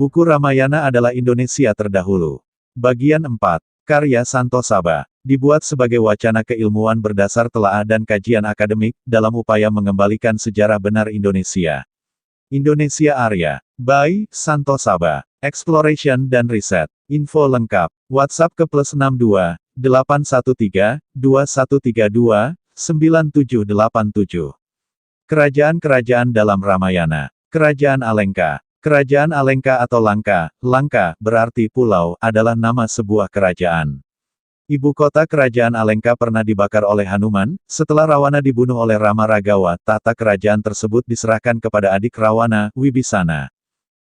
Buku Ramayana adalah Indonesia terdahulu. Bagian 4. Karya Santo Saba. Dibuat sebagai wacana keilmuan berdasar telaah dan kajian akademik, dalam upaya mengembalikan sejarah benar Indonesia. Indonesia Arya. By Santo Saba. Exploration dan Riset. Info lengkap. WhatsApp ke +62 813 2132 9787. Kerajaan-kerajaan dalam Ramayana. Kerajaan Alengka. Kerajaan Alengka atau Langka, Langka, berarti pulau, adalah nama sebuah kerajaan. Ibu kota kerajaan Alengka pernah dibakar oleh Hanuman, setelah Rawana dibunuh oleh Rama Ragawa, tahta kerajaan tersebut diserahkan kepada adik Rawana, Wibisana.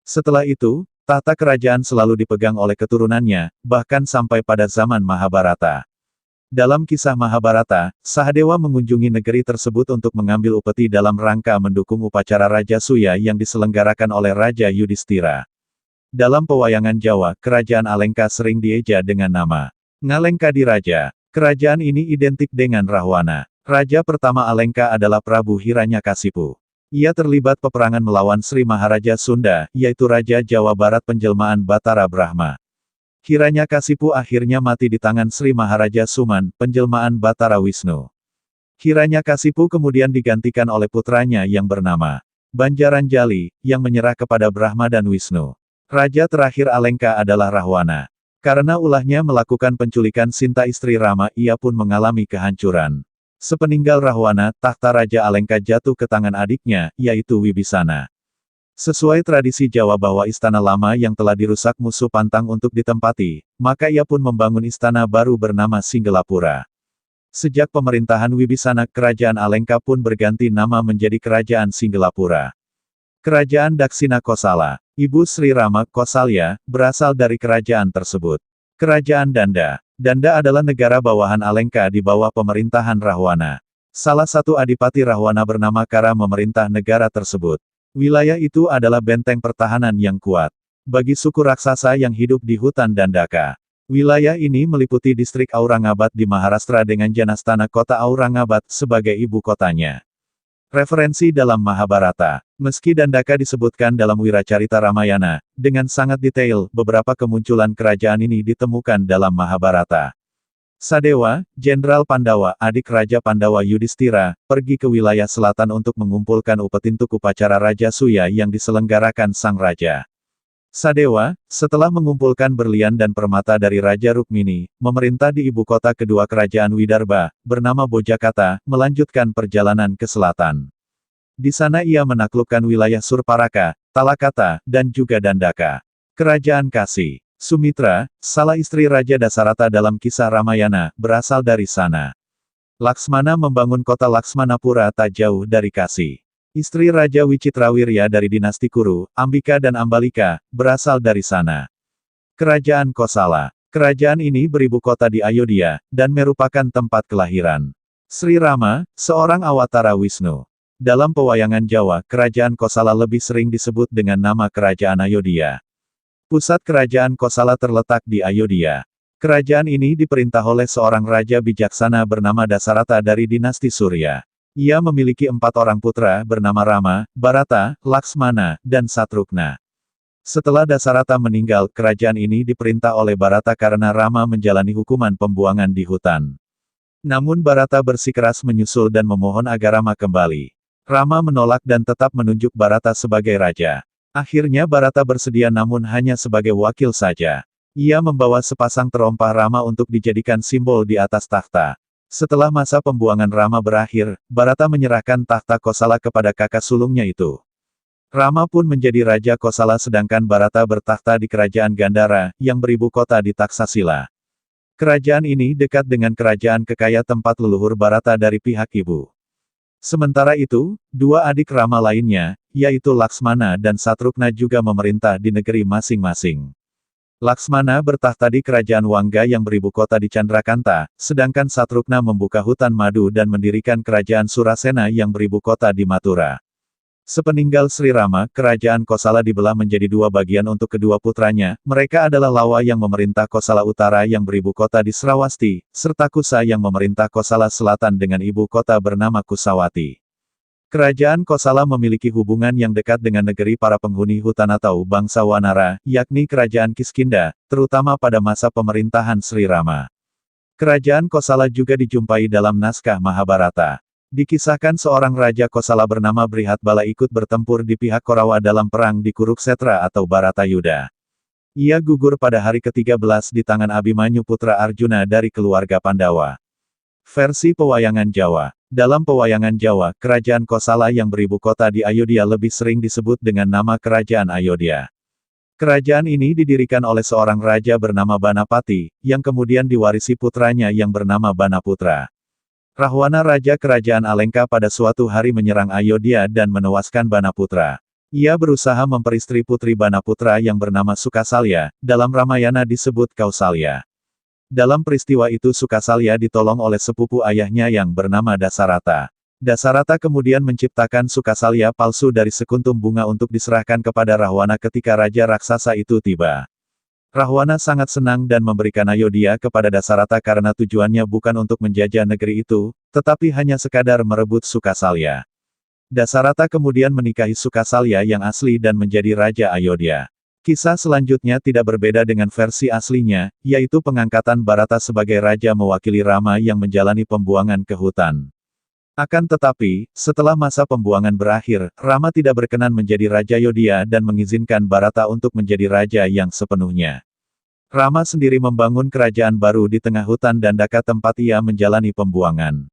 Setelah itu, tahta kerajaan selalu dipegang oleh keturunannya, bahkan sampai pada zaman Mahabharata. Dalam kisah Mahabharata, Sahadewa mengunjungi negeri tersebut untuk mengambil upeti dalam rangka mendukung upacara Raja Suya yang diselenggarakan oleh Raja Yudhistira. Dalam pewayangan Jawa, kerajaan Alengka sering dieja dengan nama Ngalengkadiraja. Kerajaan ini identik dengan Rahwana. Raja pertama Alengka adalah Prabu Hiranyakasipu. Ia terlibat peperangan melawan Sri Maharaja Sunda, yaitu Raja Jawa Barat penjelmaan Batara Brahma. Hiranyakasipu akhirnya mati di tangan Sri Maharaja Suman, penjelmaan Batara Wisnu. Hiranyakasipu kemudian digantikan oleh putranya yang bernama Banjaranjali, yang menyerah kepada Brahma dan Wisnu. Raja terakhir Alengka adalah Rahwana. Karena ulahnya melakukan penculikan Sinta istri Rama, ia pun mengalami kehancuran. Sepeninggal Rahwana, tahta Raja Alengka jatuh ke tangan adiknya, yaitu Wibisana. Sesuai tradisi Jawa bahwa istana lama yang telah dirusak musuh pantang untuk ditempati, maka ia pun membangun istana baru bernama Singgelapura. Sejak pemerintahan Wibisana, kerajaan Alengka pun berganti nama menjadi Kerajaan Singgelapura. Kerajaan Daksina Kosala. Ibu Sri Rama, Kosalya, berasal dari kerajaan tersebut. Kerajaan Danda. Danda adalah negara bawahan Alengka di bawah pemerintahan Rahwana. Salah satu adipati Rahwana bernama Kara memerintah negara tersebut. Wilayah itu adalah benteng pertahanan yang kuat bagi suku raksasa yang hidup di hutan Dandaka. Wilayah ini meliputi distrik Aurangabad di Maharashtra dengan Janastana kota Aurangabad sebagai ibu kotanya. Referensi dalam Mahabharata. Meski Dandaka disebutkan dalam Wiracarita Ramayana, dengan sangat detail, beberapa kemunculan kerajaan ini ditemukan dalam Mahabharata. Sadewa, Jenderal Pandawa, adik Raja Pandawa Yudhistira, pergi ke wilayah selatan untuk mengumpulkan upeti untuk upacara Raja Suya yang diselenggarakan sang raja. Sadewa, setelah mengumpulkan berlian dan permata dari Raja Rukmini, memerintah di ibu kota kedua kerajaan Widarba, bernama Bojakata, melanjutkan perjalanan ke selatan. Di sana ia menaklukkan wilayah Surparaka, Talakata, dan juga Dandaka. Kerajaan Kasi. Sumitra, salah istri Raja Dasarata dalam kisah Ramayana, berasal dari sana. Laksmana membangun kota Laksmanapura tak jauh dari Kasi. Istri Raja Wicitrawirya dari dinasti Kuru, Ambika dan Ambalika, berasal dari sana. Kerajaan Kosala. Kerajaan ini beribu kota di Ayodhya, dan merupakan tempat kelahiran Sri Rama, seorang awatara Wisnu. Dalam pewayangan Jawa, kerajaan Kosala lebih sering disebut dengan nama Kerajaan Ayodhya. Pusat kerajaan Kosala terletak di Ayodhya. Kerajaan ini diperintah oleh seorang raja bijaksana bernama Dasarata dari dinasti Surya. Ia memiliki 4 orang putra bernama Rama, Bharata, Laksmana, dan Satrugna. Setelah Dasarata meninggal, kerajaan ini diperintah oleh Bharata karena Rama menjalani hukuman pembuangan di hutan. Namun Bharata bersikeras menyusul dan memohon agar Rama kembali. Rama menolak dan tetap menunjuk Bharata sebagai raja. Akhirnya Bharata bersedia namun hanya sebagai wakil saja. Ia membawa sepasang terompah Rama untuk dijadikan simbol di atas takhta. Setelah masa pembuangan Rama berakhir, Bharata menyerahkan takhta Kosala kepada kakak sulungnya itu. Rama pun menjadi Raja Kosala sedangkan Bharata bertakhta di kerajaan Gandhara, yang beribu kota di Taksasila. Kerajaan ini dekat dengan kerajaan Kekaya tempat leluhur Bharata dari pihak ibu. Sementara itu, 2 adik Rama lainnya, yaitu Laksmana dan Satrugna juga memerintah di negeri masing-masing. Laksmana bertakhta di kerajaan Wangga yang beribu kota di Chandrakanta, sedangkan Satrugna membuka hutan madu dan mendirikan kerajaan Surasena yang beribu kota di Mathura. Sepeninggal Sri Rama, kerajaan Kosala dibelah menjadi 2 bagian untuk kedua putranya, mereka adalah Lawa yang memerintah Kosala Utara yang beribu kota di Srawasti, serta Kusa yang memerintah Kosala Selatan dengan ibu kota bernama Kusawati. Kerajaan Kosala memiliki hubungan yang dekat dengan negeri para penghuni hutan atau bangsa Wanara, yakni Kerajaan Kiskinda, terutama pada masa pemerintahan Sri Rama. Kerajaan Kosala juga dijumpai dalam naskah Mahabharata. Dikisahkan seorang raja Kosala bernama Brihatbala ikut bertempur di pihak Korawa dalam perang di Kuruksetra atau Baratayuda. Ia gugur pada hari ke-13 di tangan Abimanyu putra Arjuna dari keluarga Pandawa. Versi pewayangan Jawa. Dalam pewayangan Jawa, kerajaan Kosala yang beribu kota di Ayodhya lebih sering disebut dengan nama Kerajaan Ayodhya. Kerajaan ini didirikan oleh seorang raja bernama Banapati, yang kemudian diwarisi putranya yang bernama Banaputra. Rahwana Raja Kerajaan Alengka pada suatu hari menyerang Ayodhya dan menewaskan Banaputra. Ia berusaha memperistri putri Banaputra yang bernama Sukasalya, dalam Ramayana disebut Kausalya. Dalam peristiwa itu Sukasalya ditolong oleh sepupu ayahnya yang bernama Dasarata. Dasarata kemudian menciptakan Sukasalya palsu dari sekuntum bunga untuk diserahkan kepada Rahwana ketika Raja Raksasa itu tiba. Rahwana sangat senang dan memberikan Ayodhya kepada Dasarata karena tujuannya bukan untuk menjajah negeri itu, tetapi hanya sekadar merebut Sukasalya. Dasarata kemudian menikahi Sukasalya yang asli dan menjadi Raja Ayodhya. Kisah selanjutnya tidak berbeda dengan versi aslinya, yaitu pengangkatan Bharata sebagai raja mewakili Rama yang menjalani pembuangan ke hutan. Akan tetapi, setelah masa pembuangan berakhir, Rama tidak berkenan menjadi Raja Ayodhya dan mengizinkan Bharata untuk menjadi raja yang sepenuhnya. Rama sendiri membangun kerajaan baru di tengah hutan Dandaka tempat ia menjalani pembuangan.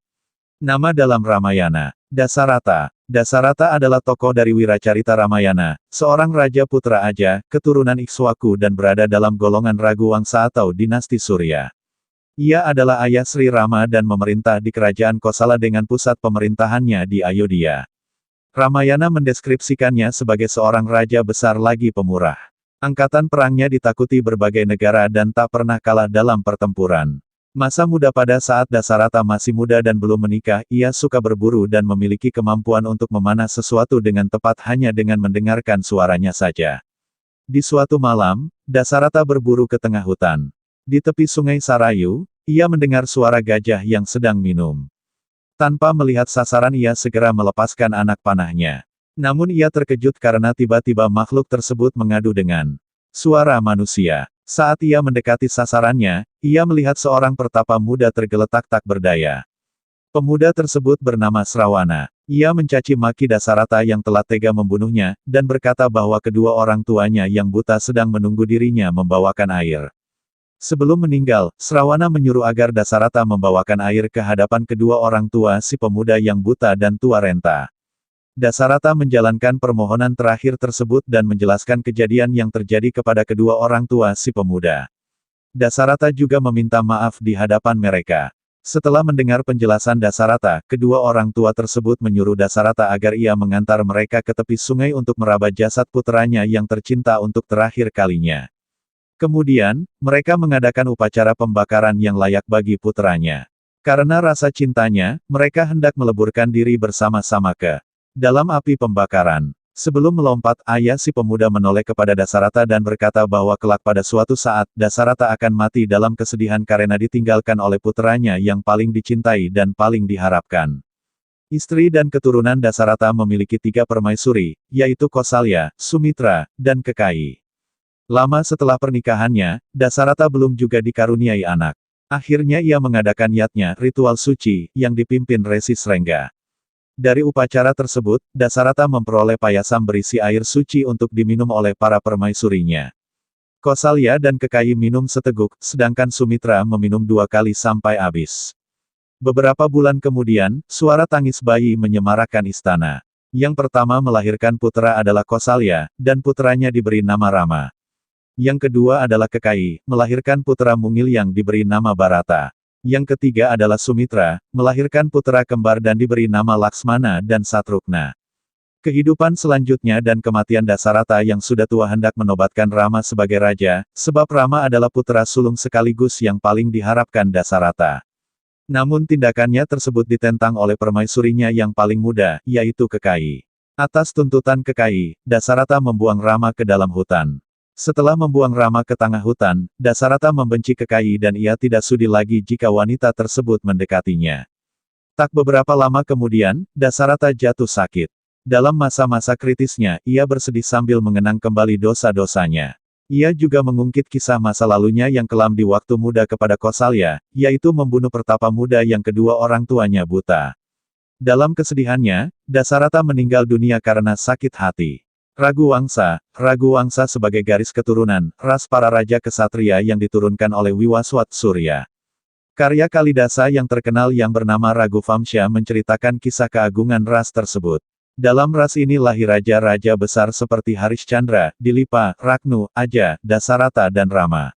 Nama dalam Ramayana, Dasarata. Dasarata adalah tokoh dari Wiracarita Ramayana, seorang raja putra Aja, keturunan Ikswaku dan berada dalam golongan Raguwangsa atau dinasti Surya. Ia adalah ayah Sri Rama dan memerintah di kerajaan Kosala dengan pusat pemerintahannya di Ayodhya. Ramayana mendeskripsikannya sebagai seorang raja besar lagi pemurah. Angkatan perangnya ditakuti berbagai negara dan tak pernah kalah dalam pertempuran. Masa muda pada saat Dasarata masih muda dan belum menikah, ia suka berburu dan memiliki kemampuan untuk memanah sesuatu dengan tepat hanya dengan mendengarkan suaranya saja. Di suatu malam, Dasarata berburu ke tengah hutan. Di tepi sungai Sarayu, ia mendengar suara gajah yang sedang minum. Tanpa melihat sasaran ia segera melepaskan anak panahnya. Namun ia terkejut karena tiba-tiba makhluk tersebut mengadu dengan suara manusia. Saat ia mendekati sasarannya, ia melihat seorang pertapa muda tergeletak tak berdaya. Pemuda tersebut bernama Srawana. Ia mencaci maki Dasarata yang telah tega membunuhnya, dan berkata bahwa kedua orang tuanya yang buta sedang menunggu dirinya membawakan air. Sebelum meninggal, Srawana menyuruh agar Dasarata membawakan air ke hadapan kedua orang tua si pemuda yang buta dan tua renta. Dasarata menjalankan permohonan terakhir tersebut dan menjelaskan kejadian yang terjadi kepada kedua orang tua si pemuda. Dasarata juga meminta maaf di hadapan mereka. Setelah mendengar penjelasan Dasarata, kedua orang tua tersebut menyuruh Dasarata agar ia mengantar mereka ke tepi sungai untuk meraba jasad putranya yang tercinta untuk terakhir kalinya. Kemudian, mereka mengadakan upacara pembakaran yang layak bagi putranya. Karena rasa cintanya, mereka hendak meleburkan diri bersama-sama ke dalam api pembakaran. Sebelum melompat, ayah si pemuda menoleh kepada Dasarata dan berkata bahwa kelak pada suatu saat, Dasarata akan mati dalam kesedihan karena ditinggalkan oleh putranya yang paling dicintai dan paling diharapkan. Istri dan keturunan Dasarata memiliki 3 permaisuri, yaitu Kosalya, Sumitra, dan Kekayi. Lama setelah pernikahannya, Dasarata belum juga dikaruniai anak. Akhirnya ia mengadakan yatnya, ritual suci, yang dipimpin Resi Srengga. Dari upacara tersebut, Dasarata memperoleh payasam berisi air suci untuk diminum oleh para permaisurinya. Kosalya dan Kekayi minum seteguk, sedangkan Sumitra meminum 2 kali sampai habis. Beberapa bulan kemudian, suara tangis bayi menyemarakan istana. Yang pertama melahirkan putra adalah Kosalya, dan putranya diberi nama Rama. Yang kedua adalah Kekayi, melahirkan putra mungil yang diberi nama Bharata. Yang ketiga adalah Sumitra, melahirkan putra kembar dan diberi nama Laksmana dan Satrugna. Kehidupan selanjutnya dan kematian Dasarata yang sudah tua hendak menobatkan Rama sebagai raja, sebab Rama adalah putra sulung sekaligus yang paling diharapkan Dasarata. Namun tindakannya tersebut ditentang oleh permaisurinya yang paling muda, yaitu Kekayi. Atas tuntutan Kekayi, Dasarata membuang Rama ke dalam hutan. Setelah membuang Rama ke tengah hutan, Dasarata membenci Kekayi dan ia tidak sudi lagi jika wanita tersebut mendekatinya. Tak beberapa lama kemudian, Dasarata jatuh sakit. Dalam masa-masa kritisnya, ia bersedih sambil mengenang kembali dosa-dosanya. Ia juga mengungkit kisah masa lalunya yang kelam di waktu muda kepada Kosalya, yaitu membunuh pertapa muda yang kedua orang tuanya buta. Dalam kesedihannya, Dasarata meninggal dunia karena sakit hati. Ragu Wangsa sebagai garis keturunan, ras para raja kesatria yang diturunkan oleh Wiwaswat Surya. Karya Kalidasa yang terkenal yang bernama Raghuvamsha menceritakan kisah keagungan ras tersebut. Dalam ras ini lahir raja-raja besar seperti Harishchandra, Dilipa, Ragnu, Aja, Dasarata dan Rama.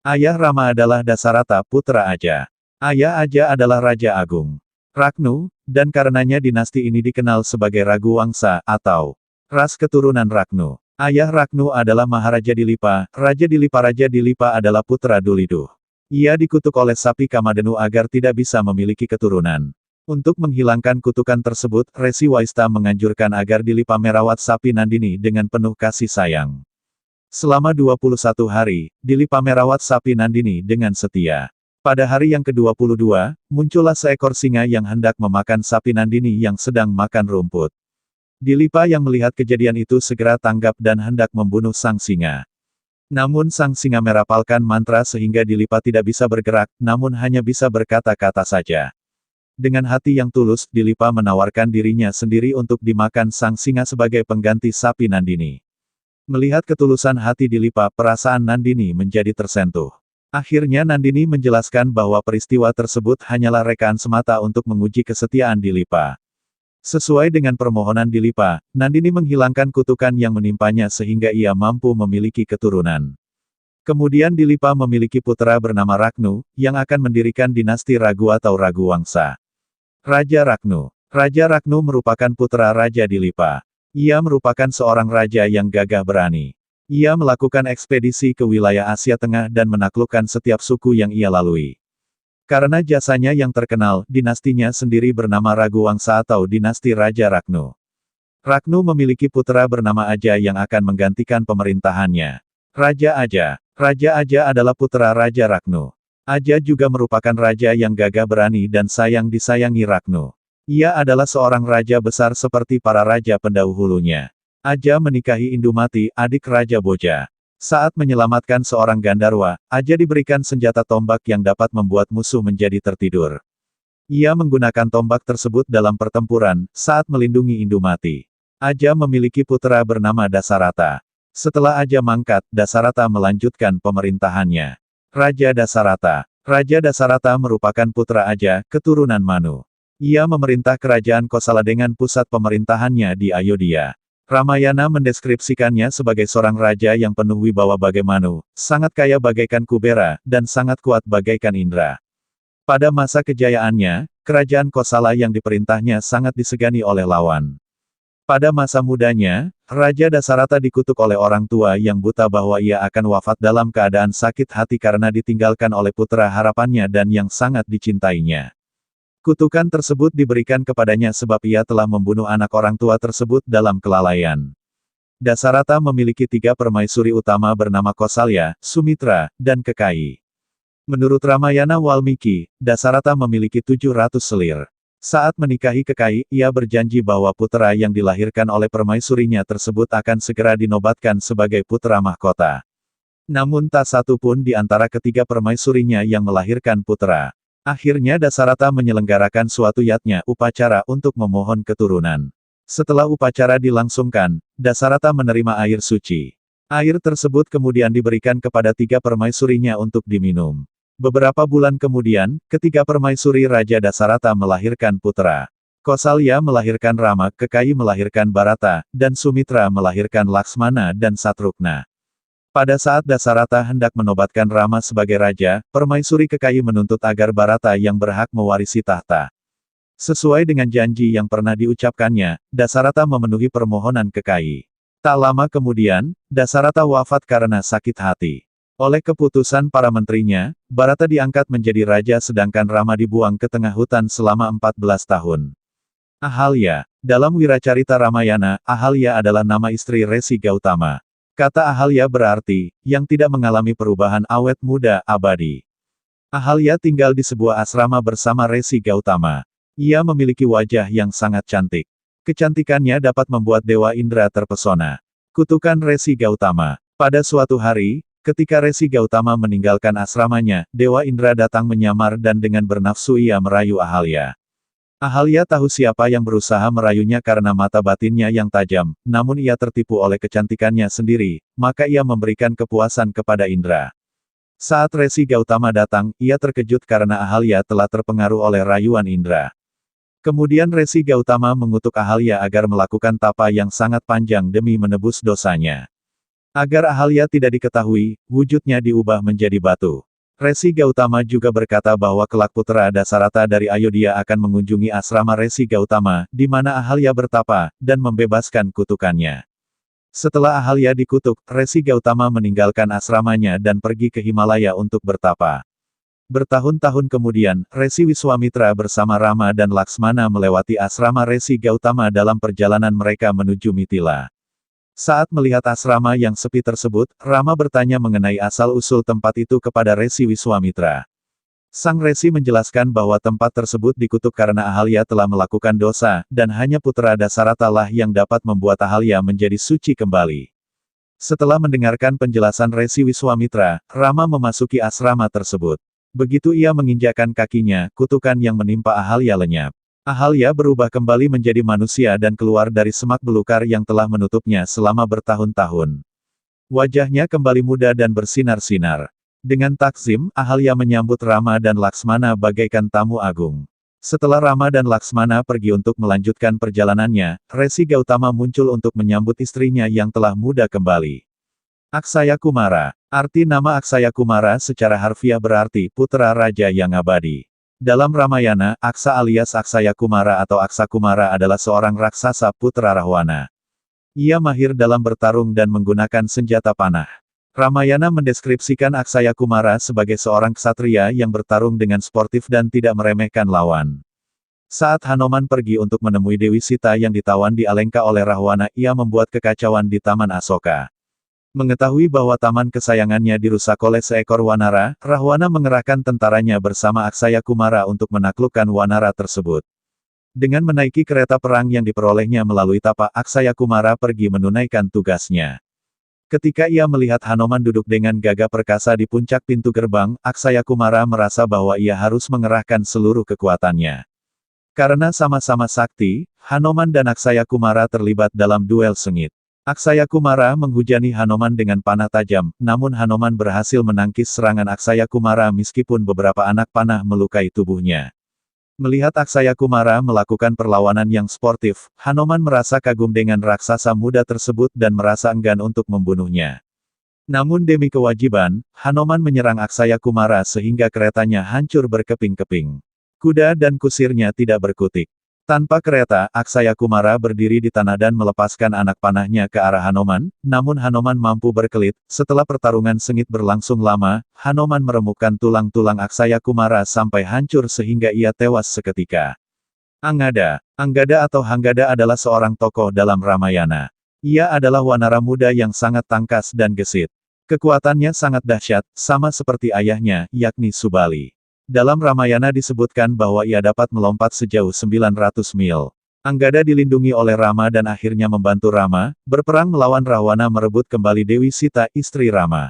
Ayah Rama adalah Dasarata putra Aja. Ayah Aja adalah Raja Agung Ragnu, dan karenanya dinasti ini dikenal sebagai Raghuvangsa, atau ras keturunan Ragnu. Ayah Ragnu adalah Maharaja Dilipa, Raja Dilipa adalah putra Duliduh. Ia dikutuk oleh sapi Kamadhenu agar tidak bisa memiliki keturunan. Untuk menghilangkan kutukan tersebut, Resi Waista menganjurkan agar Dilipa merawat sapi Nandini dengan penuh kasih sayang. Selama 21 hari, Dilipa merawat sapi Nandini dengan setia. Pada hari yang ke-22, muncullah seekor singa yang hendak memakan sapi Nandini yang sedang makan rumput. Dilipa yang melihat kejadian itu segera tanggap dan hendak membunuh sang singa. Namun sang singa merapalkan mantra sehingga Dilipa tidak bisa bergerak, namun hanya bisa berkata-kata saja. Dengan hati yang tulus, Dilipa menawarkan dirinya sendiri untuk dimakan sang singa sebagai pengganti sapi Nandini. Melihat ketulusan hati Dilipa, perasaan Nandini menjadi tersentuh. Akhirnya Nandini menjelaskan bahwa peristiwa tersebut hanyalah rekaan semata untuk menguji kesetiaan Dilipa. Sesuai dengan permohonan Dilipa, Nandini menghilangkan kutukan yang menimpanya sehingga ia mampu memiliki keturunan. Kemudian Dilipa memiliki putra bernama Ragnu, yang akan mendirikan dinasti Ragu atau Raghuvangsa. Raja Ragnu merupakan putra Raja Dilipa. Ia merupakan seorang raja yang gagah berani. Ia melakukan ekspedisi ke wilayah Asia Tengah dan menaklukkan setiap suku yang ia lalui. Karena jasanya yang terkenal, dinastinya sendiri bernama Raghuvangsa atau dinasti Raja Ragnu. Ragnu memiliki putra bernama Aja yang akan menggantikan pemerintahannya. Raja Aja adalah putra Raja Ragnu. Aja juga merupakan raja yang gagah berani dan sayang disayangi Ragnu. Ia adalah seorang raja besar seperti para raja pendahulunya. Aja menikahi Indumati, adik Raja Boja. Saat menyelamatkan seorang Gandarwa, Aja diberikan senjata tombak yang dapat membuat musuh menjadi tertidur. Ia menggunakan tombak tersebut dalam pertempuran, saat melindungi Indumati. Aja memiliki putra bernama Dasarata. Setelah Aja mangkat, Dasarata melanjutkan pemerintahannya. Raja Dasarata merupakan putra Aja, keturunan Manu. Ia memerintah kerajaan Kosala dengan pusat pemerintahannya di Ayodhya. Ramayana mendeskripsikannya sebagai seorang raja yang penuh wibawa bagai Manu, sangat kaya bagaikan Kubera, dan sangat kuat bagaikan Indra. Pada masa kejayaannya, kerajaan Kosala yang diperintahnya sangat disegani oleh lawan. Pada masa mudanya, Raja Dasarata dikutuk oleh orang tua yang buta bahwa ia akan wafat dalam keadaan sakit hati karena ditinggalkan oleh putra harapannya dan yang sangat dicintainya. Kutukan tersebut diberikan kepadanya sebab ia telah membunuh anak orang tua tersebut dalam kelalaian. Dasarata memiliki 3 permaisuri utama bernama Kosalya, Sumitra, dan Kekayi. Menurut Ramayana Walmiki, Dasarata memiliki 700 selir. Saat menikahi Kekayi, ia berjanji bahwa putra yang dilahirkan oleh permaisurinya tersebut akan segera dinobatkan sebagai putra mahkota. Namun tak satu pun di antara ketiga permaisurinya yang melahirkan putra. Akhirnya Dasarata menyelenggarakan suatu yatnya, upacara untuk memohon keturunan. Setelah upacara dilangsungkan, Dasarata menerima air suci. Air tersebut kemudian diberikan kepada 3 permaisurinya untuk diminum. Beberapa bulan kemudian, ketiga permaisuri Raja Dasarata melahirkan putra. Kosalya melahirkan Rama, Kekayi melahirkan Bharata, dan Sumitra melahirkan Laksmana dan Satrugna. Pada saat Dasarata hendak menobatkan Rama sebagai raja, permaisuri Kekayi menuntut agar Bharata yang berhak mewarisi tahta. Sesuai dengan janji yang pernah diucapkannya, Dasarata memenuhi permohonan Kekayi. Tak lama kemudian, Dasarata wafat karena sakit hati. Oleh keputusan para menterinya, Bharata diangkat menjadi raja sedangkan Rama dibuang ke tengah hutan selama 14 tahun. Ahalya. Dalam Wiracarita Ramayana, Ahalya adalah nama istri Resi Gautama. Kata Ahalya berarti, yang tidak mengalami perubahan awet muda, abadi. Ahalya tinggal di sebuah asrama bersama Resi Gautama. Ia memiliki wajah yang sangat cantik. Kecantikannya dapat membuat Dewa Indra terpesona. Kutukan Resi Gautama. Pada suatu hari, ketika Resi Gautama meninggalkan asramanya, Dewa Indra datang menyamar dan dengan bernafsu ia merayu Ahalya. Ahalya tahu siapa yang berusaha merayunya karena mata batinnya yang tajam, namun ia tertipu oleh kecantikannya sendiri, maka ia memberikan kepuasan kepada Indra. Saat Resi Gautama datang, ia terkejut karena Ahalya telah terpengaruh oleh rayuan Indra. Kemudian Resi Gautama mengutuk Ahalya agar melakukan tapa yang sangat panjang demi menebus dosanya. Agar Ahalya tidak diketahui, wujudnya diubah menjadi batu. Resi Gautama juga berkata bahwa kelak putra Dasarata dari Ayodhya akan mengunjungi asrama Resi Gautama, di mana Ahalya bertapa, dan membebaskan kutukannya. Setelah Ahalya dikutuk, Resi Gautama meninggalkan asramanya dan pergi ke Himalaya untuk bertapa. Bertahun-tahun kemudian, Resi Wiswamitra bersama Rama dan Laksmana melewati asrama Resi Gautama dalam perjalanan mereka menuju Mithila. Saat melihat asrama yang sepi tersebut, Rama bertanya mengenai asal-usul tempat itu kepada Resi Wiswamitra. Sang Resi menjelaskan bahwa tempat tersebut dikutuk karena Ahalya telah melakukan dosa, dan hanya putra Dasarata lah yang dapat membuat Ahalya menjadi suci kembali. Setelah mendengarkan penjelasan Resi Wiswamitra, Rama memasuki asrama tersebut. Begitu ia menginjakkan kakinya, kutukan yang menimpa Ahalya lenyap. Ahalya berubah kembali menjadi manusia dan keluar dari semak belukar yang telah menutupnya selama bertahun-tahun. Wajahnya kembali muda dan bersinar-sinar. Dengan takzim, Ahalya menyambut Rama dan Laksmana bagaikan tamu agung. Setelah Rama dan Laksmana pergi untuk melanjutkan perjalanannya, Resi Gautama muncul untuk menyambut istrinya yang telah muda kembali. Aksaya Kumara. Arti nama Aksaya Kumara secara harfiah berarti putra raja yang abadi. Dalam Ramayana, Aksa alias Aksaya Kumara atau Aksa Kumara adalah seorang raksasa putra Rahwana. Ia mahir dalam bertarung dan menggunakan senjata panah. Ramayana mendeskripsikan Aksaya Kumara sebagai seorang ksatria yang bertarung dengan sportif dan tidak meremehkan lawan. Saat Hanoman pergi untuk menemui Dewi Sita yang ditawan di Alengka oleh Rahwana, ia membuat kekacauan di Taman Asoka. Mengetahui bahwa taman kesayangannya dirusak oleh seekor wanara, Rahwana mengerahkan tentaranya bersama Aksaya Kumara untuk menaklukkan wanara tersebut. Dengan menaiki kereta perang yang diperolehnya melalui tapa, Aksaya Kumara pergi menunaikan tugasnya. Ketika ia melihat Hanoman duduk dengan gagah perkasa di puncak pintu gerbang, Aksaya Kumara merasa bahwa ia harus mengerahkan seluruh kekuatannya. Karena sama-sama sakti, Hanoman dan Aksaya Kumara terlibat dalam duel sengit. Aksaya Kumara menghujani Hanoman dengan panah tajam, namun Hanoman berhasil menangkis serangan Aksaya Kumara meskipun beberapa anak panah melukai tubuhnya. Melihat Aksaya Kumara melakukan perlawanan yang sportif, Hanoman merasa kagum dengan raksasa muda tersebut dan merasa enggan untuk membunuhnya. Namun demi kewajiban, Hanoman menyerang Aksaya Kumara sehingga keretanya hancur berkeping-keping. Kuda dan kusirnya tidak berkutik. Tanpa kereta, Aksaya Kumara berdiri di tanah dan melepaskan anak panahnya ke arah Hanoman, namun Hanoman mampu berkelit. Setelah pertarungan sengit berlangsung lama, Hanoman meremukkan tulang-tulang Aksaya Kumara sampai hancur sehingga ia tewas seketika. Anggada. Anggada atau Hanggada adalah seorang tokoh dalam Ramayana. Ia adalah wanara muda yang sangat tangkas dan gesit. Kekuatannya sangat dahsyat, sama seperti ayahnya, yakni Subali. Dalam Ramayana disebutkan bahwa ia dapat melompat sejauh 900 mil. Anggada dilindungi oleh Rama dan akhirnya membantu Rama, berperang melawan Rahwana merebut kembali Dewi Sita, istri Rama.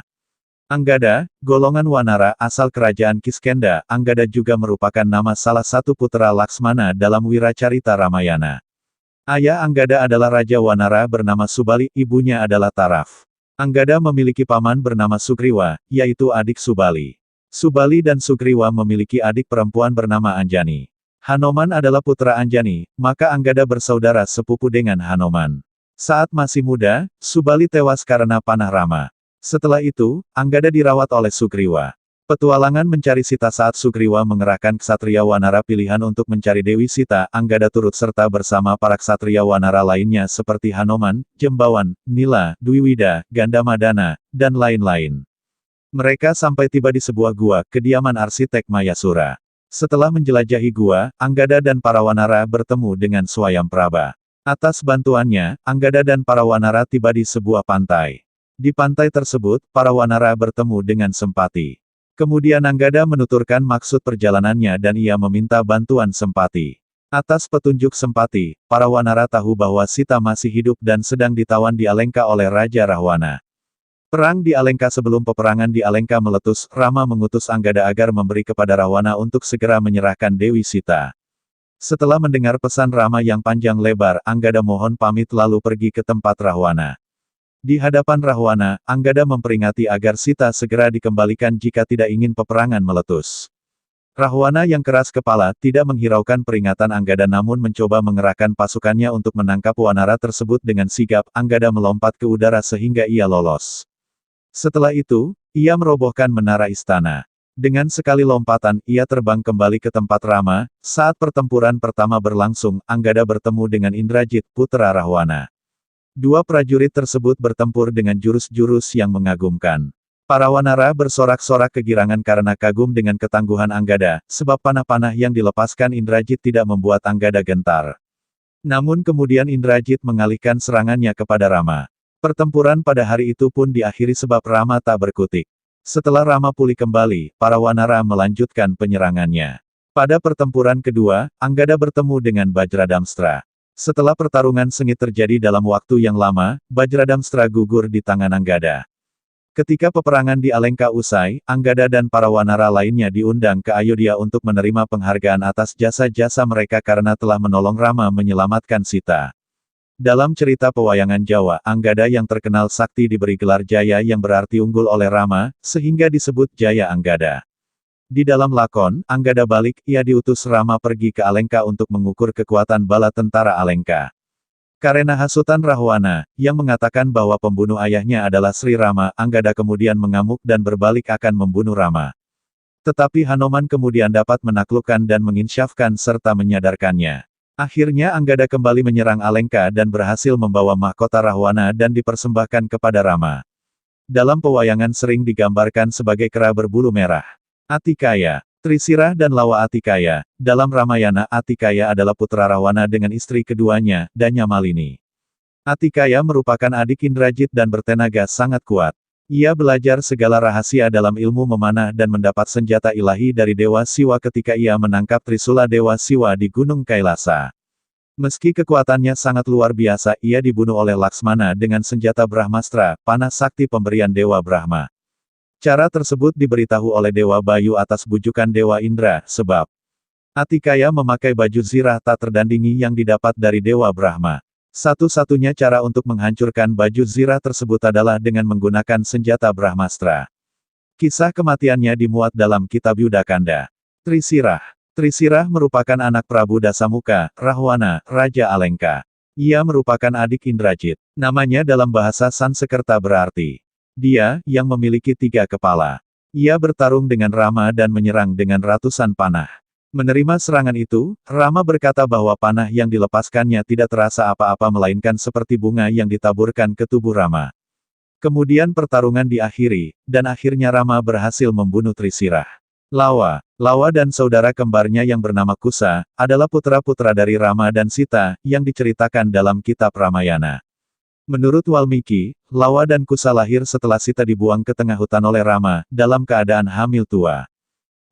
Anggada, golongan wanara, asal kerajaan Kiskenda. Anggada juga merupakan nama salah satu putra Laksmana dalam Wiracarita Ramayana. Ayah Anggada adalah Raja Wanara bernama Subali, ibunya adalah Taraf. Anggada memiliki paman bernama Sugriwa, yaitu adik Subali. Subali dan Sugriwa memiliki adik perempuan bernama Anjani. Hanoman adalah putra Anjani, maka Anggada bersaudara sepupu dengan Hanoman. Saat masih muda, Subali tewas karena panah Rama. Setelah itu, Anggada dirawat oleh Sugriwa. Petualangan mencari Sita saat Sugriwa mengerahkan ksatria wanara pilihan untuk mencari Dewi Sita, Anggada turut serta bersama para ksatria wanara lainnya seperti Hanoman, Jembawan, Nila, Dwiwida, Gandamadana, dan lain-lain. Mereka sampai tiba di sebuah gua, kediaman arsitek Mayasura. Setelah menjelajahi gua, Anggada dan para wanara bertemu dengan Swayamprabha. Atas bantuannya, Anggada dan para wanara tiba di sebuah pantai. Di pantai tersebut, para wanara bertemu dengan Sempati. Kemudian Anggada menuturkan maksud perjalanannya dan ia meminta bantuan Sempati. Atas petunjuk Sempati, para wanara tahu bahwa Sita masih hidup dan sedang ditawan di Alengka oleh Raja Rahwana. Perang di Alengka. Sebelum peperangan di Alengka meletus, Rama mengutus Anggada agar memberi kepada Rahwana untuk segera menyerahkan Dewi Sita. Setelah mendengar pesan Rama yang panjang lebar, Anggada mohon pamit lalu pergi ke tempat Rahwana. Di hadapan Rahwana, Anggada memperingati agar Sita segera dikembalikan jika tidak ingin peperangan meletus. Rahwana yang keras kepala tidak menghiraukan peringatan Anggada namun mencoba mengerahkan pasukannya untuk menangkap wanara tersebut dengan sigap. Anggada melompat ke udara sehingga ia lolos. Setelah itu, ia merobohkan menara istana. Dengan sekali lompatan, ia terbang kembali ke tempat Rama. Saat pertempuran pertama berlangsung, Anggada bertemu dengan Indrajit, putra Rahwana. Dua prajurit tersebut bertempur dengan jurus-jurus yang mengagumkan. Para wanara bersorak-sorak kegirangan karena kagum dengan ketangguhan Anggada, sebab panah-panah yang dilepaskan Indrajit tidak membuat Anggada gentar. Namun kemudian Indrajit mengalihkan serangannya kepada Rama. Pertempuran pada hari itu pun diakhiri sebab Rama tak berkutik. Setelah Rama pulih kembali, para wanara melanjutkan penyerangannya. Pada pertempuran kedua, Anggada bertemu dengan Bajradamstra. Setelah pertarungan sengit terjadi dalam waktu yang lama, Bajradamstra gugur di tangan Anggada. Ketika peperangan di Alengka usai, Anggada dan para wanara lainnya diundang ke Ayodhya untuk menerima penghargaan atas jasa-jasa mereka karena telah menolong Rama menyelamatkan Sita. Dalam cerita pewayangan Jawa, Anggada yang terkenal sakti diberi gelar Jaya yang berarti unggul oleh Rama, sehingga disebut Jaya Anggada. Di dalam lakon, Anggada balik, ia diutus Rama pergi ke Alengka untuk mengukur kekuatan bala tentara Alengka. Karena hasutan Rahwana, yang mengatakan bahwa pembunuh ayahnya adalah Sri Rama, Anggada kemudian mengamuk dan berbalik akan membunuh Rama. Tetapi Hanoman kemudian dapat menaklukkan dan menginsyafkan serta menyadarkannya. Akhirnya Anggada kembali menyerang Alengka dan berhasil membawa mahkota Rahwana dan dipersembahkan kepada Rama. Dalam pewayangan sering digambarkan sebagai kera berbulu merah. Atikaya, Trisirah dan Lawa Atikaya. Dalam Ramayana, Atikaya adalah putra Rahwana dengan istri keduanya, Danya Malini. Atikaya merupakan adik Indrajit dan bertenaga sangat kuat. Ia belajar segala rahasia dalam ilmu memanah dan mendapat senjata ilahi dari Dewa Siwa ketika ia menangkap Trisula Dewa Siwa di Gunung Kailasa. Meski kekuatannya sangat luar biasa, ia dibunuh oleh Laksmana dengan senjata Brahmastra, panah sakti pemberian Dewa Brahma. Cara tersebut diberitahu oleh Dewa Bayu atas bujukan Dewa Indra, sebab Atikaya memakai baju zirah tak terdandingi yang didapat dari Dewa Brahma. Satu-satunya cara untuk menghancurkan baju zirah tersebut adalah dengan menggunakan senjata Brahmastra. Kisah kematiannya dimuat dalam kitab Yudakanda. Trisirah. Trisirah merupakan anak Prabu Dasamuka, Rahwana, Raja Alengka. Ia merupakan adik Indrajit. Namanya dalam bahasa Sansekerta berarti dia, yang memiliki 3 kepala. Ia bertarung dengan Rama dan menyerang dengan ratusan panah. Menerima serangan itu, Rama berkata bahwa panah yang dilepaskannya tidak terasa apa-apa melainkan seperti bunga yang ditaburkan ke tubuh Rama. Kemudian pertarungan diakhiri, dan akhirnya Rama berhasil membunuh Trisirah. Lawa dan saudara kembarnya yang bernama Kusa, adalah putra-putra dari Rama dan Sita, yang diceritakan dalam kitab Ramayana. Menurut Walmiki, Lawa dan Kusa lahir setelah Sita dibuang ke tengah hutan oleh Rama, dalam keadaan hamil tua.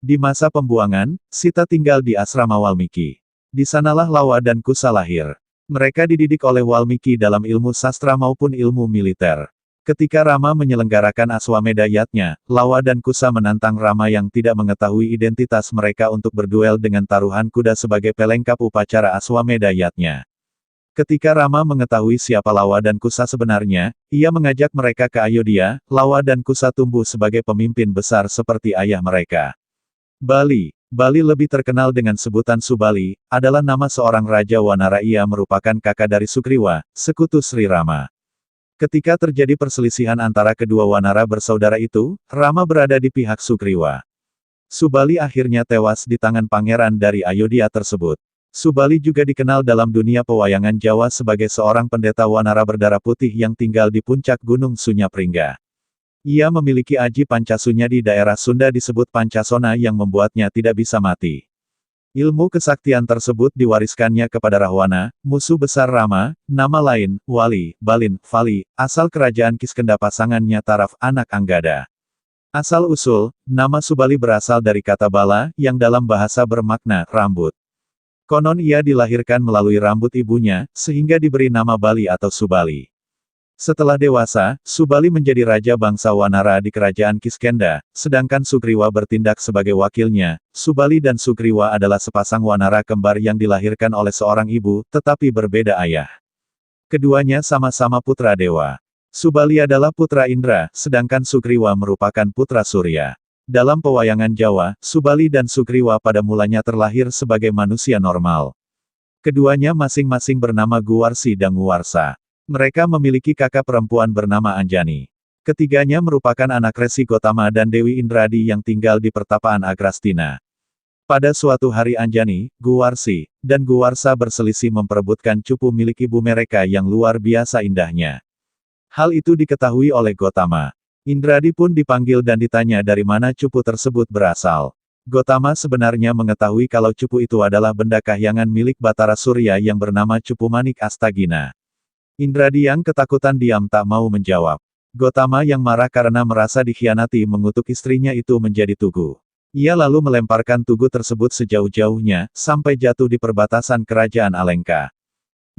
Di masa pembuangan, Sita tinggal di asrama Walmiki. Di sanalah Lawa dan Kusa lahir. Mereka dididik oleh Walmiki dalam ilmu sastra maupun ilmu militer. Ketika Rama menyelenggarakan Aswamedha Yatnya, Lawa dan Kusa menantang Rama yang tidak mengetahui identitas mereka untuk berduel dengan taruhan kuda sebagai pelengkap upacara Aswamedha Yatnya. Ketika Rama mengetahui siapa Lawa dan Kusa sebenarnya, ia mengajak mereka ke Ayodhya. Lawa dan Kusa tumbuh sebagai pemimpin besar seperti ayah mereka. Bali lebih terkenal dengan sebutan Subali, adalah nama seorang Raja Wanara. Ia merupakan kakak dari Sugriwa, sekutu Sri Rama. Ketika terjadi perselisihan antara kedua wanara bersaudara itu, Rama berada di pihak Sugriwa. Subali akhirnya tewas di tangan pangeran dari Ayodhya tersebut. Subali juga dikenal dalam dunia pewayangan Jawa sebagai seorang pendeta wanara berdarah putih yang tinggal di puncak Gunung Sunyapringga. Ia memiliki aji Pancasunya di daerah Sunda disebut Pancasona yang membuatnya tidak bisa mati. Ilmu kesaktian tersebut diwariskannya kepada Rahwana, musuh besar Rama, nama lain, Wali, Balin, Vali, asal kerajaan Kiskenda pasangannya Taraf, anak Anggada. Asal-usul, nama Subali berasal dari kata bala, yang dalam bahasa bermakna rambut. Konon ia dilahirkan melalui rambut ibunya, sehingga diberi nama Bali atau Subali. Setelah dewasa, Subali menjadi raja bangsa Wanara di kerajaan Kiskenda, sedangkan Sugriwa bertindak sebagai wakilnya. Subali dan Sugriwa adalah sepasang Wanara kembar yang dilahirkan oleh seorang ibu, tetapi berbeda ayah. Keduanya sama-sama putra dewa. Subali adalah putra Indra, sedangkan Sugriwa merupakan putra Surya. Dalam pewayangan Jawa, Subali dan Sugriwa pada mulanya terlahir sebagai manusia normal. Keduanya masing-masing bernama Guwarsi dan Nguwarsa. Mereka memiliki kakak perempuan bernama Anjani. Ketiganya merupakan anak Resi Gotama dan Dewi Indradi yang tinggal di pertapaan Agrastina. Pada suatu hari Anjani, Guwarsi, dan Guwarsa berselisih memperebutkan cupu milik ibu mereka yang luar biasa indahnya. Hal itu diketahui oleh Gotama. Indradi pun dipanggil dan ditanya dari mana cupu tersebut berasal. Gotama sebenarnya mengetahui kalau cupu itu adalah benda kahyangan milik Batara Surya yang bernama cupu manik Astagina. Indradi yang ketakutan diam tak mau menjawab. Gotama yang marah karena merasa dikhianati mengutuk istrinya itu menjadi tugu. Ia lalu melemparkan tugu tersebut sejauh-jauhnya, sampai jatuh di perbatasan kerajaan Alengka.